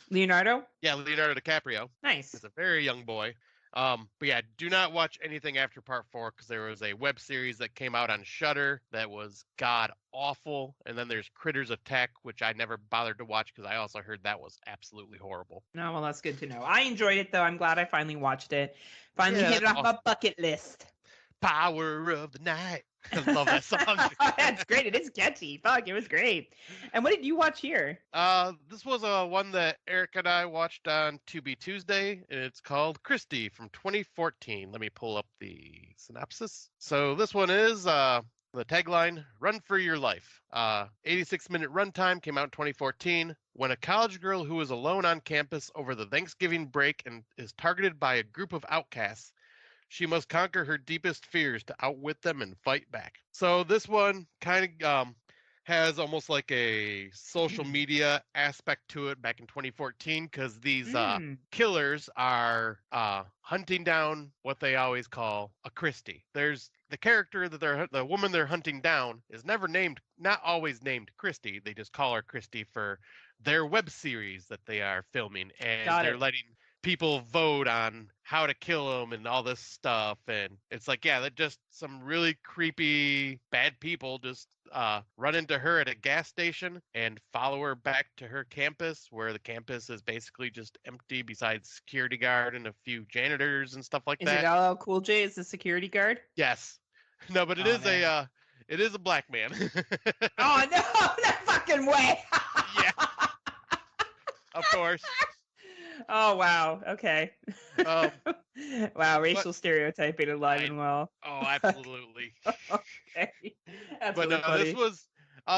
Leonardo. Yeah, Leonardo DiCaprio. Nice. He's a very young boy. But yeah, do not watch anything after part 4 because there was a web series that came out on Shudder that was god awful, and then there's Critters Attack, which I never bothered to watch because I also heard that was absolutely horrible. No, well, that's good to know. I enjoyed it though. I'm glad I finally watched it. Finally hit it off my bucket list. Power of the night. I love that song. That's great. It is catchy. Fuck, it was great. And what did you watch here? This was one that Eric and I watched on Tubi Tuesday, and it's called Christie from 2014. Let me pull up the synopsis. So this one is the tagline, Run for Your Life. 86-minute runtime, came out in 2014. When a college girl who is alone on campus over the Thanksgiving break and is targeted by a group of outcasts, she must conquer her deepest fears to outwit them and fight back. So this one kind of has almost like a social media aspect to it back in 2014 because these killers are hunting down what they always call a Christie. There's the character that the woman they're hunting down is not always named Christie. They just call her Christie for their web series that they are filming, and they're letting people vote on how to kill them and all this stuff. And it's like, yeah, that just some really creepy bad people just run into her at a gas station and follow her back to her campus, where the campus is basically just empty besides security guard and a few janitors and stuff like that. Is it LL Cool J as the security guard? Yes. No, but it is a black man. Oh no, no fucking way. Yeah. Of course. Oh wow. Okay. Wow, racial stereotyping alive and well. Oh, absolutely. Okay. That's but really funny.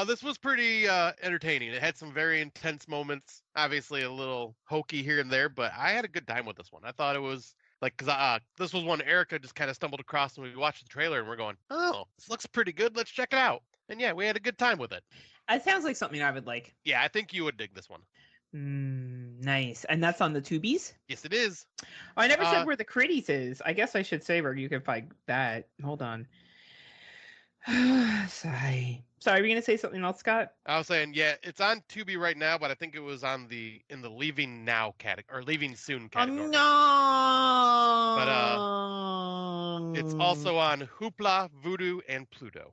this was pretty entertaining. It had some very intense moments. Obviously, a little hokey here and there, but I had a good time with this one. I thought it was because this was one Erica just kind of stumbled across, and we watched the trailer, and we're going, "Oh, this looks pretty good. Let's check it out." And yeah, we had a good time with it. It sounds like something I would like. Yeah, I think you would dig this one. Nice. And that's on the Tubies? Yes, it is. Oh, I never said where the Critties is. I guess I should say where you can find that. Hold on. Sorry, were you going to say something else, Scott? I was saying, yeah, it's on Tubi right now, but I think it was in the Leaving Now category, or Leaving Soon category. Oh, no! But it's also on Hoopla, Vudu, and Pluto.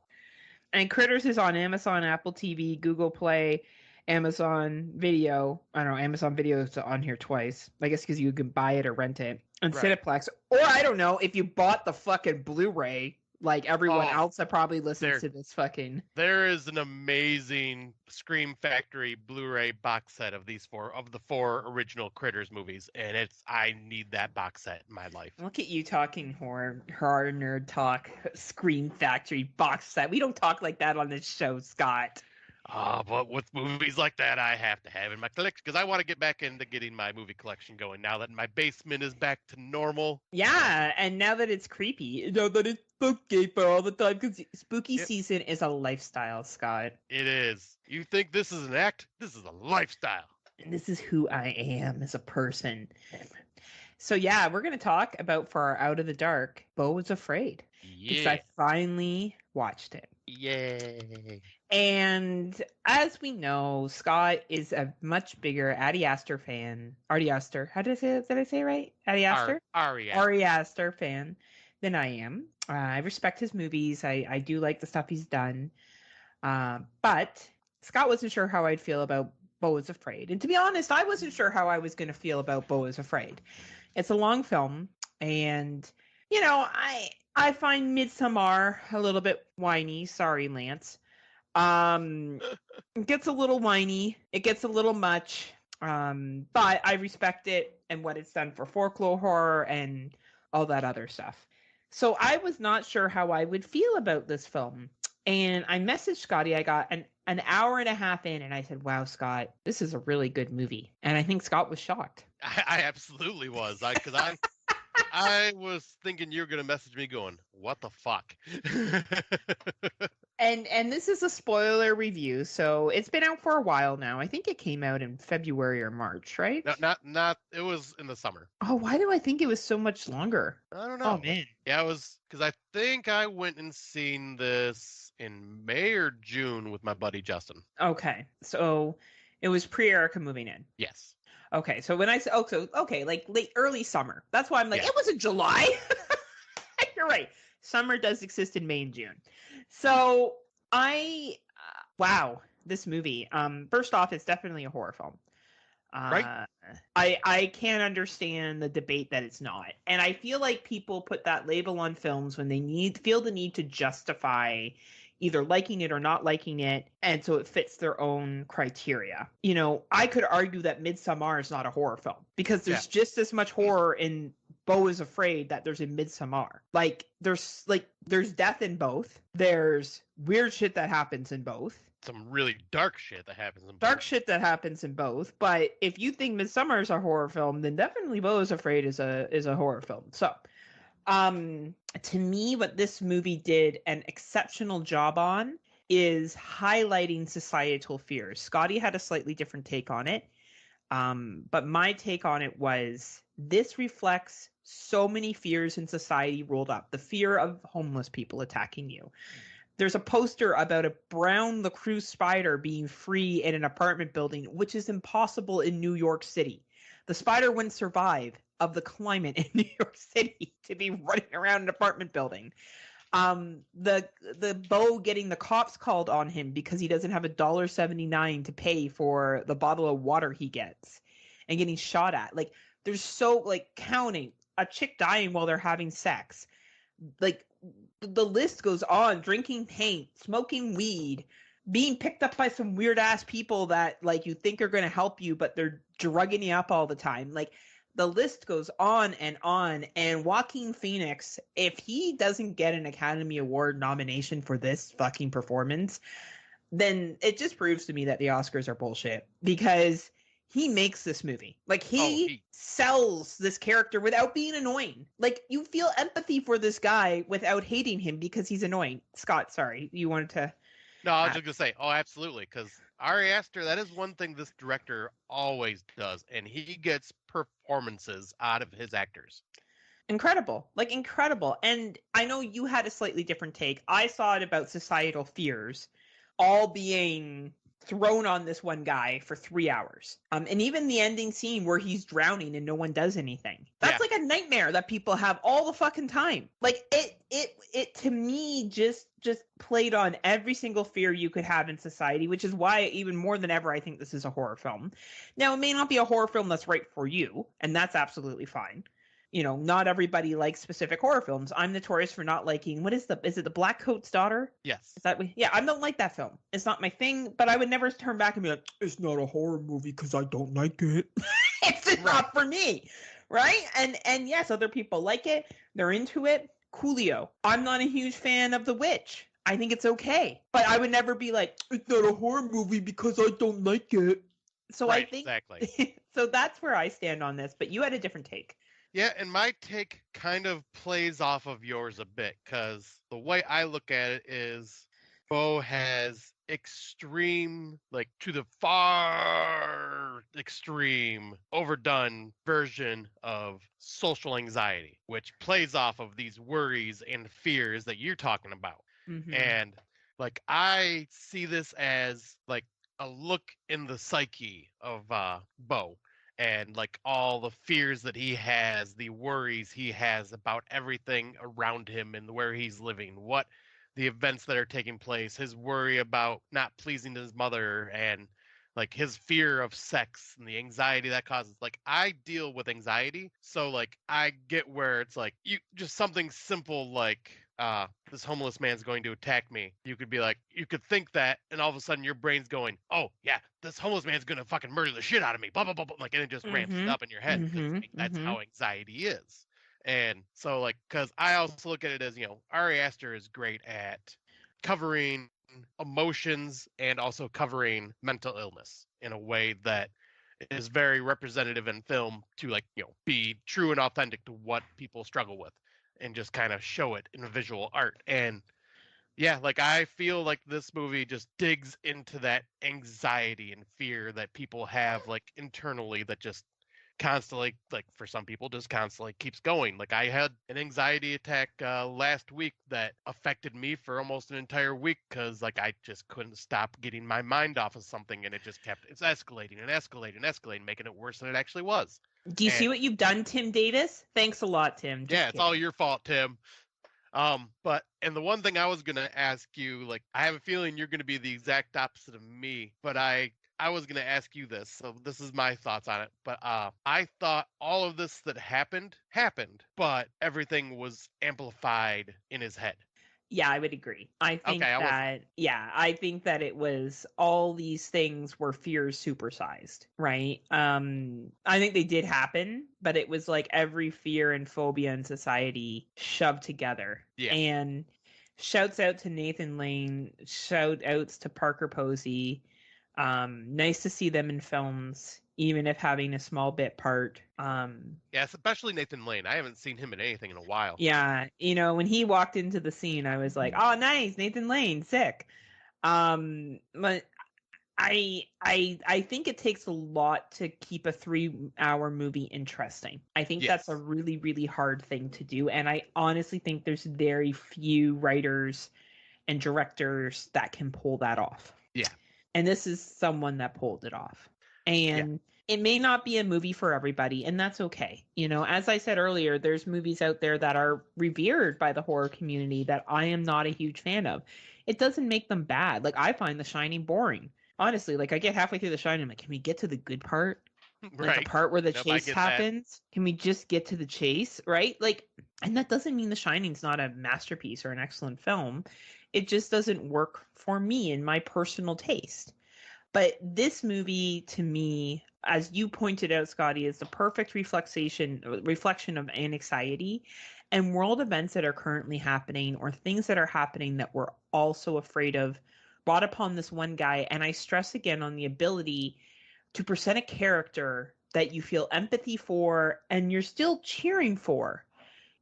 And Critters is on Amazon, Apple TV, Google Play, Amazon Video. I don't know, Amazon Video is on here twice. I guess because you can buy it or rent it. And Cineplex. Or I don't know, if you bought the fucking Blu-ray, like everyone else that probably listens to this fucking... There is an amazing Scream Factory Blu-ray box set of the four original Critters movies, and I need that box set in my life. Look at you talking horror nerd talk, Scream Factory box set. We don't talk like that on this show, Scott. But with movies like that, I have to have in my collection because I want to get back into getting my movie collection going now that my basement is back to normal. Yeah, and now that it's creepy, now that it's spooky for all the time, because spooky season is a lifestyle, Scott. It is. You think this is an act? This is a lifestyle. And this is who I am as a person. So yeah, we're going to talk about, for our Out of the Dark, Beau Was Afraid. Because I finally watched it. Yay. And as we know, Scott is a much bigger Ari Aster fan. Ari Aster. How did I say that? Did I say it right? Ari Aster? Ari Aster fan than I am. I respect his movies. I do like the stuff he's done. But Scott wasn't sure how I'd feel about Beau Was Afraid. And to be honest, I wasn't sure how I was going to feel about Beau Was Afraid. It's a long film. And, you know, I find Midsommar a little bit whiny. Sorry, Lance. It gets a little whiny. It gets a little much. But I respect it and what it's done for folklore horror and all that other stuff. So I was not sure how I would feel about this film. And I messaged Scotty. I got an hour and a half in and I said, wow, Scott, this is a really good movie. And I think Scott was shocked. I absolutely was. Because I was thinking you were going to message me going, what the fuck? And this is a spoiler review, so it's been out for a while now. I think it came out in February or March, right? Not it was in the summer. Oh, why do I think it was so much longer? I don't know. Oh, man. Yeah, it was because I think I went and seen this in May or June with my buddy Justin. Okay, so it was pre-Erica moving in. Yes. Okay, so when I said, like early summer. That's why I'm like, It wasn't July. You're right. Summer does exist in May and June. So wow, this movie. First off, it's definitely a horror film. Right. I can't understand the debate that it's not. And I feel like people put that label on films when they feel the need to justify either liking it or not liking it, and so it fits their own criteria. I could argue that Midsommar is not a horror film because there's just as much horror in Beau is Afraid that there's in Midsommar. There's death in both. There's weird shit that happens in both. Some really dark shit that happens in both. But if you think Midsommar is a horror film, then definitely Beau is Afraid is a horror film. So to me, what this movie did an exceptional job on is highlighting societal fears. Scotty had a slightly different take on it, but my take on it was this reflects so many fears in society rolled up. The fear of homeless people attacking you. There's a poster about a brown lacroix spider being free in an apartment building, which is impossible in New York City. The spider wouldn't survive of the climate in New York City to be running around an apartment building. The Beau getting the cops called on him because he doesn't have $1.79 to pay for the bottle of water he gets and getting shot at. Like, there's counting a chick dying while they're having sex. Like, the list goes on. Drinking paint, smoking weed, being picked up by some weird ass people that you think are going to help you, but they're drugging you up all the time. Like, the list goes on. And Joaquin Phoenix, if he doesn't get an Academy Award nomination for this fucking performance, then it just proves to me that the Oscars are bullshit, because he makes this movie. He sells this character without being annoying. You feel empathy for this guy without hating him because he's annoying. Scott, sorry, you wanted to... No, I was just going to say, absolutely, because Ari Aster, that is one thing this director always does, and he gets performances out of his actors. Incredible. Incredible. And I know you had a slightly different take. I saw it about societal fears all being thrown on this one guy for 3 hours. And even the ending scene where he's drowning and no one does anything. That's like a nightmare that people have all the fucking time. It to me just played on every single fear you could have in society, which is why even more than ever I think this is a horror film. Now, it may not be a horror film that's right for you, and that's absolutely fine. Not everybody likes specific horror films. I'm notorious for not liking, is it The Black Coat's Daughter? Yes. I don't like that film. It's not my thing, but I would never turn back and be like, it's not a horror movie because I don't like it. It's not for me, right? And yes, other people like it. They're into it. Coolio. I'm not a huge fan of The Witch. I think it's okay, but I would never be like, it's not a horror movie because I don't like it. So right, I think exactly. So that's where I stand on this, but you had a different take. Yeah, and my take kind of plays off of yours a bit, because the way I look at it is Beau has extreme, to the far extreme, overdone version of social anxiety, which plays off of these worries and fears that you're talking about. Mm-hmm. And I see this as a look in the psyche of Beau. And all the fears that he has, the worries he has about everything around him and where he's living, what the events that are taking place, his worry about not pleasing his mother, and his fear of sex and the anxiety that causes. I deal with anxiety, so I get where it's you just something simple this homeless man's going to attack me. You could be you could think that, and all of a sudden your brain's going, oh yeah, this homeless man's gonna fucking murder the shit out of me, blah blah blah, blah. And it just ramps it up in your head, because that's how anxiety is. And so because I also look at it as, Ari Aster is great at covering emotions and also covering mental illness in a way that is very representative in film to be true and authentic to what people struggle with, and just kind of show it in visual art. And yeah, I feel this movie just digs into that anxiety and fear that people have internally, that just constantly, for some people, just constantly keeps going. I had an anxiety attack last week that affected me for almost an entire week, because I just couldn't stop getting my mind off of something, and it's escalating and escalating and escalating, making it worse than it actually was. Do you see what you've done, Tim Davis? Thanks a lot, Tim. Just kidding. It's all your fault, Tim. And the one thing I was going to ask you, I have a feeling you're going to be the exact opposite of me, but I I was gonna ask you this, so this is my thoughts on it. But I thought all of this that happened, but everything was amplified in his head. Yeah, I would agree. I think that it was all these things were fears supersized, right? I think they did happen, but it was like every fear and phobia in society shoved together. Yeah. And shouts out to Nathan Lane, shout outs to Parker Posey. Nice to see them in films, even if having a small bit part. Yeah, especially Nathan Lane. I haven't seen him in anything in a while. Yeah, when he walked into the scene, I was like, "Oh, nice, Nathan Lane, sick." But I think it takes a lot to keep a 3-hour movie interesting. I think that's a really, really hard thing to do, and I honestly think there's very few writers and directors that can pull that off. Yeah. And this is someone that pulled it off. And it may not be a movie for everybody, and that's okay. As I said earlier, there's movies out there that are revered by the horror community that I am not a huge fan of. It doesn't make them bad. Like, I find The Shining boring. Honestly, like, I get halfway through The Shining, I'm like, can we get to the good part? Like, the part where the chase happens? Can we just get to the chase, right? Like, and that doesn't mean The Shining's not a masterpiece or an excellent film. It just doesn't work for me in my personal taste. But this movie, to me, as you pointed out, Scotty, is the perfect reflection of anxiety and world events that are currently happening, or things that are happening that we're also afraid of, brought upon this one guy. And I stress again on the ability to present a character that you feel empathy for and you're still cheering for.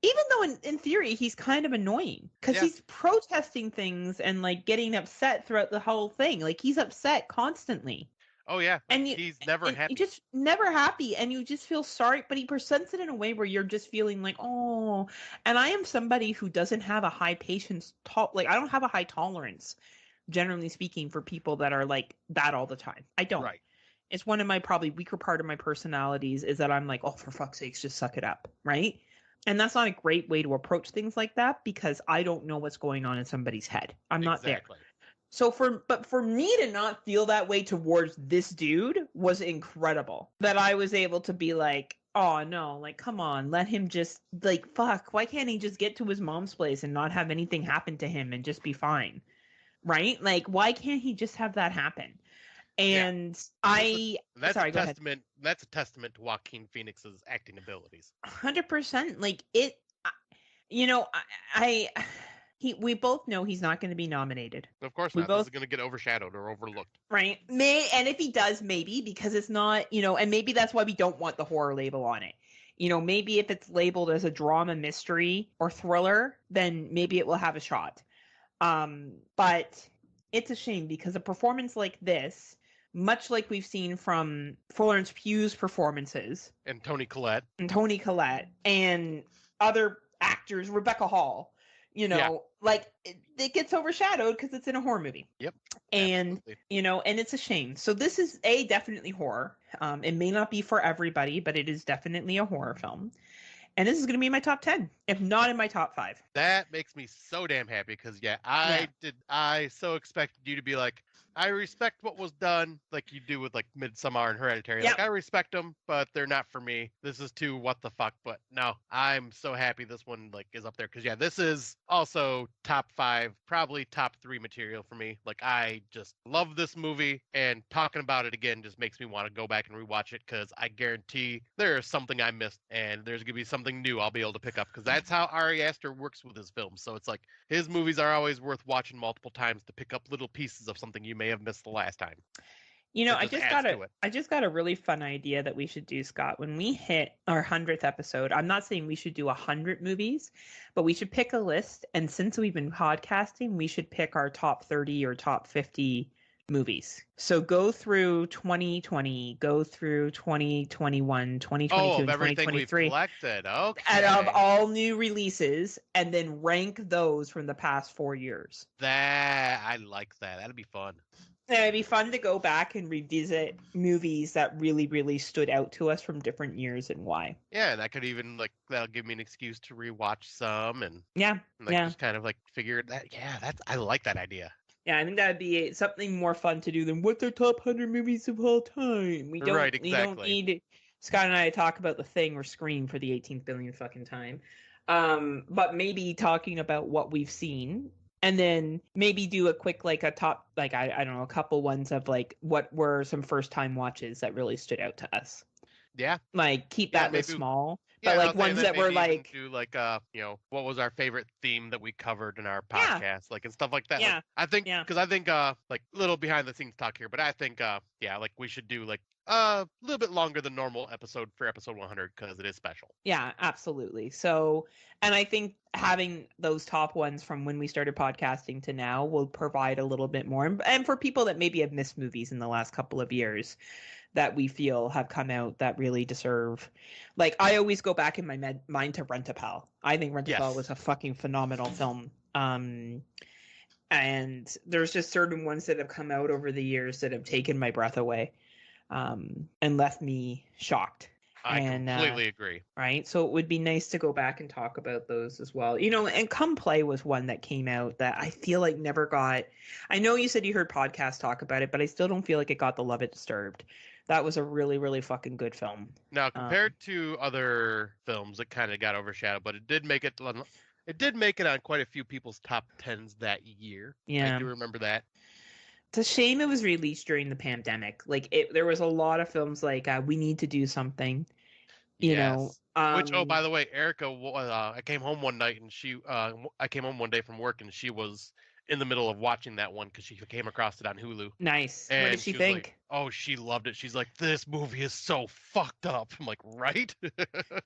Even though in theory he's kind of annoying because he's protesting things and like getting upset throughout the whole thing. Like, he's upset constantly. Oh yeah, and he's never happy. He's just never happy, and you just feel sorry. But he presents it in a way where you're just feeling like, oh. And I am somebody who doesn't have a high patience. I don't have a high tolerance, generally speaking, for people that are like that all the time. I don't. Right. It's one of my probably weaker part of my personalities is that I'm like, oh, for fuck's sakes, just suck it up, right? And that's not a great way to approach things like that because I don't know what's going on in somebody's head. I'm not there. So for me to not feel that way towards this dude was incredible. That I was able to be like, oh no, like, come on, let him just, like, fuck, why can't he just get to his mom's place and not have anything happen to him and just be fine? Right? Like, why can't he just have that happen? And that's a testament to Joaquin Phoenix's acting abilities. 100%. Like, it, we both know he's not going to be nominated. Of course not. This is going to get overshadowed or overlooked. Right. And if he does, maybe, because it's not, and maybe that's why we don't want the horror label on it. Maybe if it's labeled as a drama, mystery, or thriller, then maybe it will have a shot. But it's a shame because a performance like this, much like we've seen from Florence Pugh's performances. And Toni Collette. And other actors, Rebecca Hall, like, it gets overshadowed because it's in a horror movie. Yep. And, absolutely. And it's a shame. So this is definitely horror. It may not be for everybody, but it is definitely a horror film. And this is going to be in my top 10, if not in my top 5. That makes me so damn happy because, I so expected you to be like, I respect what was done, like you do with like Midsommar and Hereditary. Like, I respect them, but they're not for me. This is too what the fuck. But no, I'm so happy this one like is up there because this is also top 5, probably top 3 material for me. Like, I just love this movie, and talking about it again just makes me want to go back and rewatch it because I guarantee there is something I missed, and there's gonna be something new I'll be able to pick up because that's how Ari Aster works with his films. So it's like his movies are always worth watching multiple times to pick up little pieces of something you may have missed the last time. I just got a really fun idea that we should do, Scott. When we hit our 100th episode, I'm not saying we should do 100 movies, but we should pick a list. And since we've been podcasting, we should pick our top 30 or top 50 movies. So go through 2020, go through 2021, 2022, and 2023. We've collected. Okay. And of all new releases, and then rank those from the past 4 years. I like that. That'd be fun. It'd be fun to go back and revisit movies that really, really stood out to us from different years and why. Yeah, and I could even that'll give me an excuse to rewatch some and just kind of like figure that. Yeah, I like that idea. Yeah, I think that would be something more fun to do than what's our top 100 movies of all time. We don't Right, we don't exactly. need Scott and I to talk about The Thing or Scream for the 18th billion fucking time. But maybe talking about what we've seen, and then maybe do a quick like a top, like I don't know, a couple ones of like what were some first time watches that really stood out to us. Yeah. Like keep Yeah, that list maybe. small, but Yeah, and like I'll say ones that that were maybe even like, do like what was our favorite theme that we covered in our yeah, podcast, like and stuff like that. Like yeah, I think yeah. because I think like little behind the scenes talk here, but I think yeah, like we should do like a little bit longer than normal episode for episode 100 because it is special. Yeah, absolutely. So, and I think having those top ones from when we started podcasting to now will provide a little bit more. And for people that maybe have missed movies in the last couple of years that we feel have come out that really deserve, like I always go back in my mind to Rent-A-Pal. I think Rent-A-Pal was Yes. a fucking phenomenal film. And there's just certain ones that have come out over the years that have taken my breath away, and left me shocked. I And completely agree. right, so it would be nice to go back and talk about those as well. You know, and Come Play was one that came out that I feel like never got. I know you said you heard podcasts talk about it, but I still don't feel like it got the love it deserved. That was a really, really fucking good film. Now, compared to other films, it kind of got overshadowed, but it did make it. It did make it on quite a few people's top tens that year. Yeah, I do remember that. it's a shame it was released during the pandemic. Like there was a lot of films like We Need to Do Something. You know, Yes. Which, oh, by the way, Erica, I came home one night and I came home one day from work and she was in the middle of watching that one because she came across it on Hulu. Nice. And What did she was think? like, oh, she loved it. She's like, this movie is so fucked up. I'm like, right?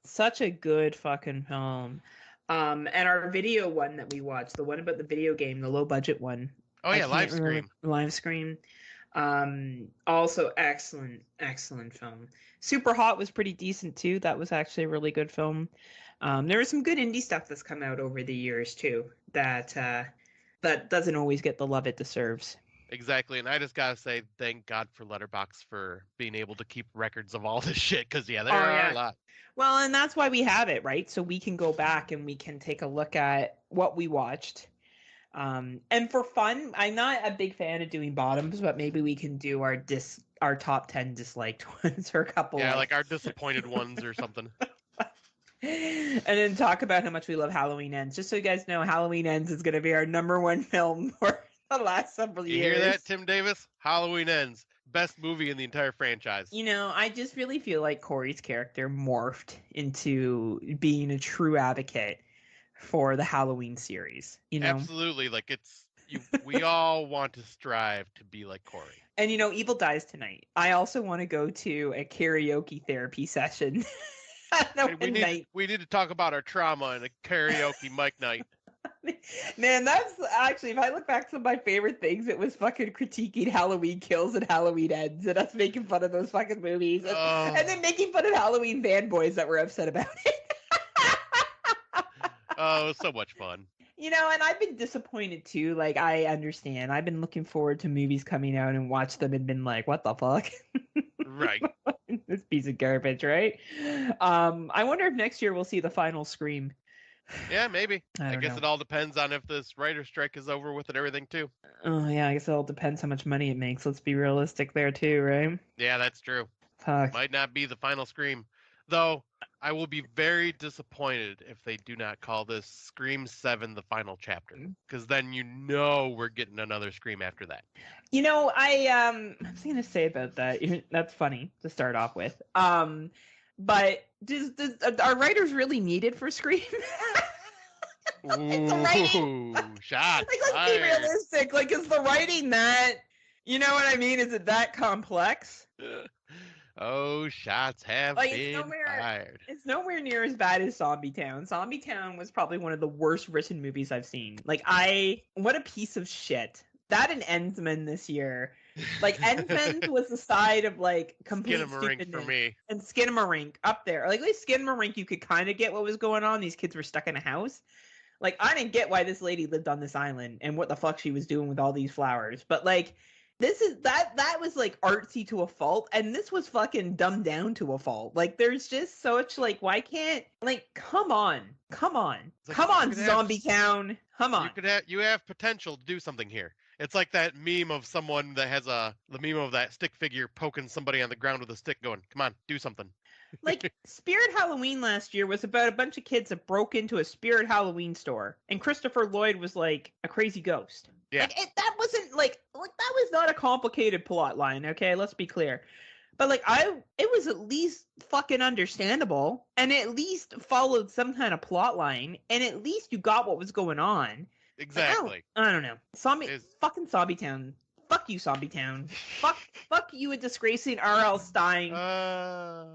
Such a good fucking film. And our video one that we watched, the one about the video game, the low budget one. Oh, yeah, Live Scream. Live Scream. Also excellent film. Super Hot was pretty decent too. That was actually a really good film. There was some good indie stuff that's come out over the years too that doesn't always get the love it deserves. Exactly, and I just gotta say, thank God for Letterboxd for being able to keep records of all this shit, because there are a lot. Well, and that's why we have it, right? So we can go back and we can take a look at what we watched. And for fun, I'm not a big fan of doing bottoms, but maybe we can do our top 10 disliked ones or a couple. Yeah, like our disappointed ones or something. And then talk about how much we love Halloween Ends. Just so you guys know, Halloween Ends is going to be our number one film for the last several years. You hear that, Tim Davis? Halloween Ends. Best movie in the entire franchise. You know, I just really feel like Corey's character morphed into being a true advocate for the Halloween series. You know, absolutely. Like we all want to strive to be like Corey. And you know, Evil dies tonight. I also want to go to a karaoke therapy session. We need to talk about our trauma in a karaoke mic night. Man, that's actually, if I look back, some of my favorite things, it was fucking critiquing Halloween Kills and Halloween Ends and us making fun of those fucking movies. And then making fun of Halloween fanboys that were upset about it. Oh, it was so much fun. You know, and I've been disappointed too. Like, I understand. I've been looking forward to movies coming out and watched them and been like, what the fuck? Right. This piece of garbage, right? I wonder if next year we'll see the final Scream. Yeah, maybe. I guess know. It all depends on if this writer's strike is over with and everything too. Oh yeah, I guess it all depends how much money it makes. Let's be realistic there too, right? Yeah, that's true. Fuck. Might not be the final Scream. Though I will be very disappointed if they do not call this Scream 7 the final chapter. Because then we're getting another Scream after that. You know, I was gonna say about that. That's funny to start off with. But are writers really needed for Scream? Ooh, shots. Like, let's be realistic. Like, is the writing that? You know what I mean? Is it that complex? Oh, shots have been fired. It's nowhere near as bad as Zombie Town. Zombie Town was probably one of the worst written movies I've seen. Like, what a piece of shit. That and Endsman this year. Like, Endsman was the side of, like, complete stupidness. For me. And Skinamarink up there. Like, at least Skinamarink, you could kind of get what was going on. These kids were stuck in a house. Like, I didn't get why this lady lived on this island and what the fuck she was doing with all these flowers. But, like, that was like artsy to a fault, and this was fucking dumbed down to a fault. Like, there's just such, like, why can't, like, come on, Zombie Town, come on. You have potential to do something here. It's like that meme of someone that has the meme of that stick figure poking somebody on the ground with a stick going, come on, do something. Like, Spirit Halloween last year was about a bunch of kids that broke into a Spirit Halloween store, and Christopher Lloyd was like a crazy ghost. Yeah. Like, that wasn't like that was not a complicated plot line, okay? Let's be clear. But like it was at least fucking understandable, and at least followed some kind of plot line, and at least you got what was going on. Exactly. Like, I don't know. Fucking Zombie Town. Fuck you, Zombie Town. fuck you, and disgracing R.L. Stein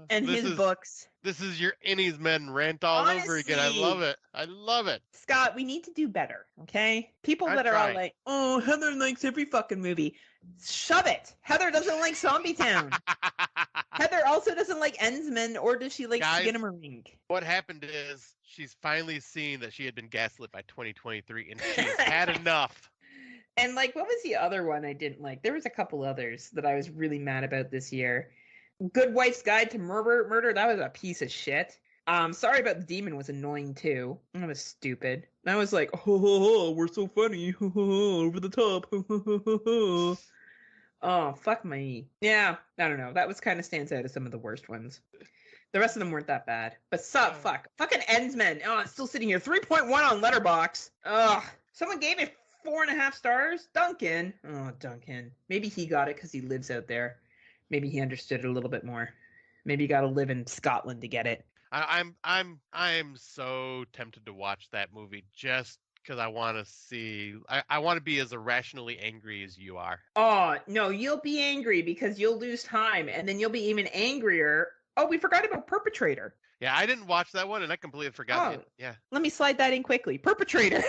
and his books. This is your Innies Men rant all over again. I love it. I love it. Scott, we need to do better, okay? People that are all like, oh, Heather likes every fucking movie. Shove it. Heather doesn't like Zombie Town. Heather also doesn't like Ensman, or does she like Skinamarink? What happened is she's finally seen that she had been gaslit by 2023, and she's had enough. And like, what was the other one I didn't like? There was a couple others that I was really mad about this year. Good Wife's Guide to Murder. That was a piece of shit. Sorry About the Demon was annoying too. That was stupid. That was like, oh, we're so funny, over the top. Oh, fuck me. Yeah, I don't know. That was kind of stands out as some of the worst ones. The rest of them weren't that bad. But fucking Ensmen. Oh, it's still sitting here. 3.1 on Letterboxd. Ugh. Someone gave it 4.5 stars. Duncan. Oh, Duncan. Maybe he got it because he lives out there. Maybe he understood it a little bit more. Maybe you got to live in Scotland to get it. I'm so tempted to watch that movie just because I want to see. I want to be as irrationally angry as you are. Oh no, you'll be angry because you'll lose time, and then you'll be even angrier. Oh, we forgot about Perpetrator. Yeah, I didn't watch that one, and I completely forgot it. Yeah. Let me slide that in quickly. Perpetrator.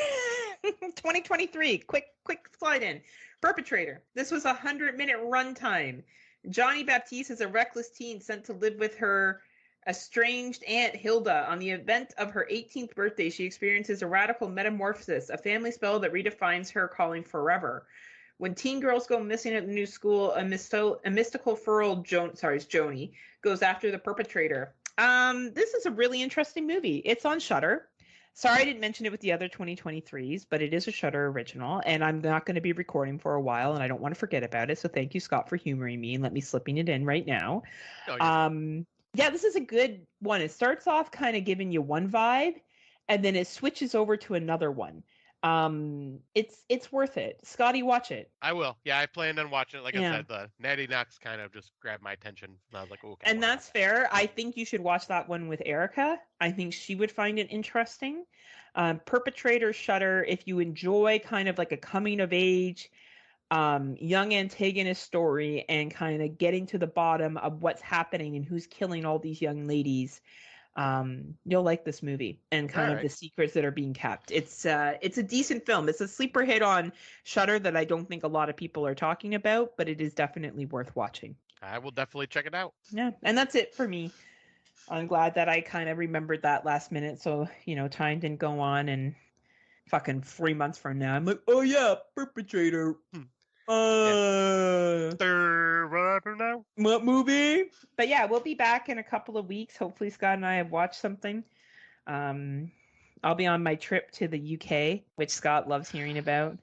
2023. Quick slide in. Perpetrator. This was 100-minute runtime. Johnny Baptiste is a reckless teen sent to live with her estranged aunt Hilda. On the event of her 18th birthday, she experiences a radical metamorphosis, a family spell that redefines her calling forever. When teen girls go missing at the new school, a mystical feral Joni goes after the perpetrator. This is a really interesting movie. It's on Shudder. Sorry I didn't mention it with the other 2023s, but it is a Shudder original, and I'm not going to be recording for a while, and I don't want to forget about it, so thank you, Scott, for humoring me and let me slipping it in right now. Yeah, this is a good one. It starts off kind of giving you one vibe, and then it switches over to another one. It's worth it. Scotty, watch it. I will. Yeah, I planned on watching it. Like I said, the Natty Knox kind of just grabbed my attention. And I was like, okay. And that's fair. I think you should watch that one with Erica. I think she would find it interesting. Perpetrator, Shudder, if you enjoy kind of like a coming of age, young antagonist story and kind of getting to the bottom of what's happening and who's killing all these young ladies, you'll like this movie and kind of the secrets that are being kept. It's a decent film. It's a sleeper hit on Shudder that I don't think a lot of people are talking about, but it is definitely worth watching. I will definitely check it out. Yeah, and that's it for me. I'm glad that I kind of remembered that last minute, so time didn't go on and fucking 3 months from now I'm like, oh yeah, Perpetrator. What movie? But yeah, we'll be back in a couple of weeks. Hopefully Scott and I have watched something. I'll be on my trip to the UK, which Scott loves hearing about.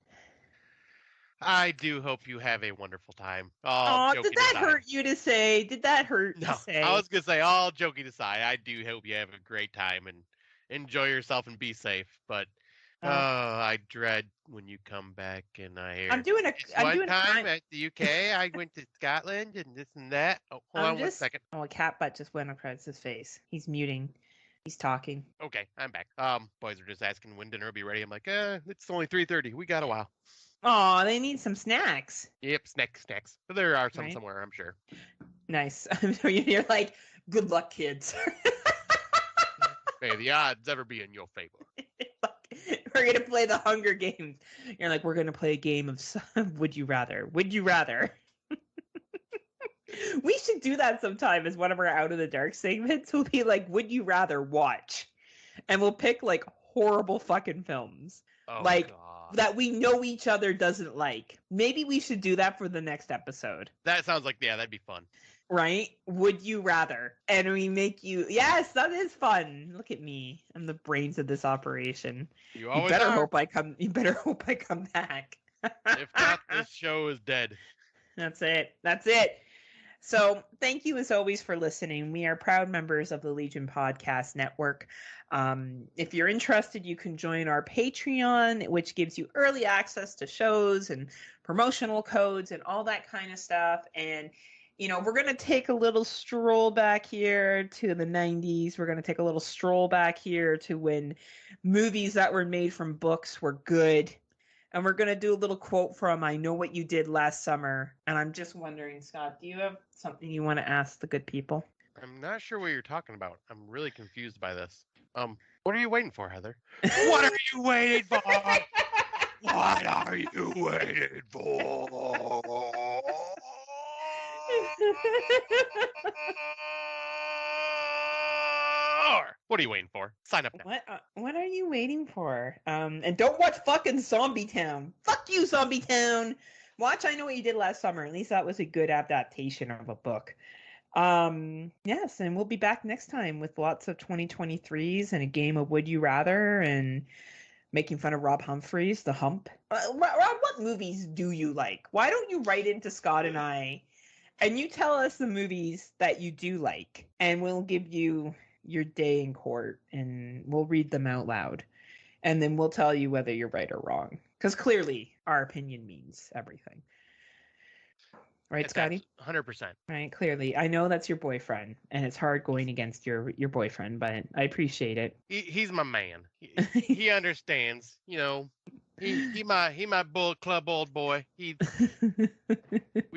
I do hope you have a wonderful time. Oh, did that hurt you to say? Did that hurt to say? I was going to say, all joking aside, I do hope you have a great time and enjoy yourself and be safe. But I dread when you come back and I hear. I'm doing time at the UK. I went to Scotland and this and that. Oh, hold on 1 second. Oh, a cat butt just went across his face. He's muting. He's talking. Okay, I'm back. Boys are just asking when dinner will be ready. I'm like, it's only 3:30. We got a while. Oh, they need some snacks. Yep, snacks. But there are some somewhere, I'm sure. Nice. You're like, good luck, kids. Hey, the odds ever be in your favor. We're going to play the Hunger Games. You're like, we're going to play a game of Would You Rather. Would you rather? We should do that sometime as one of our Out of the Dark segments. We'll be like, would you rather watch? And we'll pick like horrible fucking films. Oh, like God. That we know each other doesn't like. Maybe we should do that for the next episode. That sounds like, that'd be fun. Right? Would you rather? And we make you... Yes, that is fun. Look at me. I'm the brains of this operation. You better hope I come back. If not, this show is dead. That's it. That's it. So thank you as always for listening. We are proud members of the Legion Podcast Network. If you're interested, you can join our Patreon, which gives you early access to shows and promotional codes and all that kind of stuff. And, you know, we're going to take a little stroll back here to the 90s. We're going to take a little stroll back here to when movies that were made from books were good. And we're going to do a little quote from I Know What You Did Last Summer. And I'm just wondering, Scott, do you have something you want to ask the good people? I'm not sure what you're talking about. I'm really confused by this. What are you waiting for, Heather? What are you waiting for? What are you waiting for? What are you waiting for? Sign up now. What are you waiting for? And don't watch fucking Zombie Town. Fuck you, Zombie Town. Watch I Know What You Did Last Summer. At least that was a good adaptation of a book. Yes, and we'll be back next time with lots of 2023s and a game of Would You Rather and making fun of Rob Humphreys, the Hump. Rob, what movies do you like? Why don't you write into Scott and I and you tell us the movies that you do like, and we'll give you your day in court and we'll read them out loud. And then we'll tell you whether you're right or wrong. Because clearly our opinion means everything. Right, Scotty? 100%. Right, clearly. I know that's your boyfriend, and it's hard going against your boyfriend, but I appreciate it. He's my man. He understands. You know, he my Bullet Club old boy. We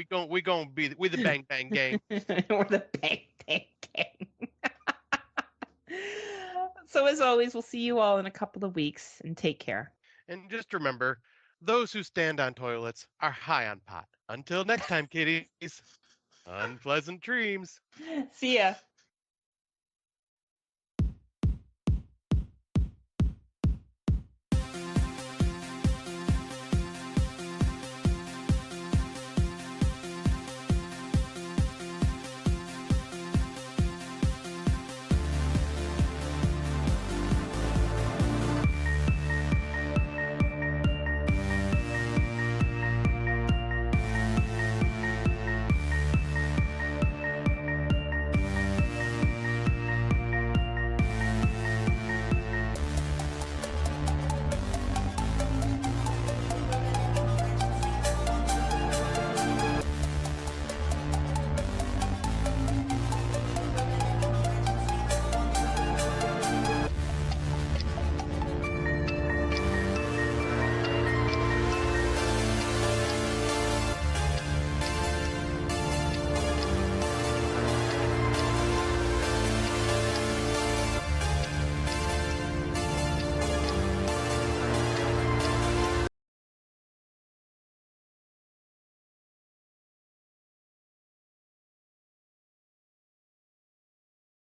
gonna be the Bang Bang Gang. We're the Bang Bang Gang. So as always, we'll see you all in a couple of weeks, and take care. And just remember, those who stand on toilets are high on pot. Until next time, kiddies. Unpleasant dreams. See ya.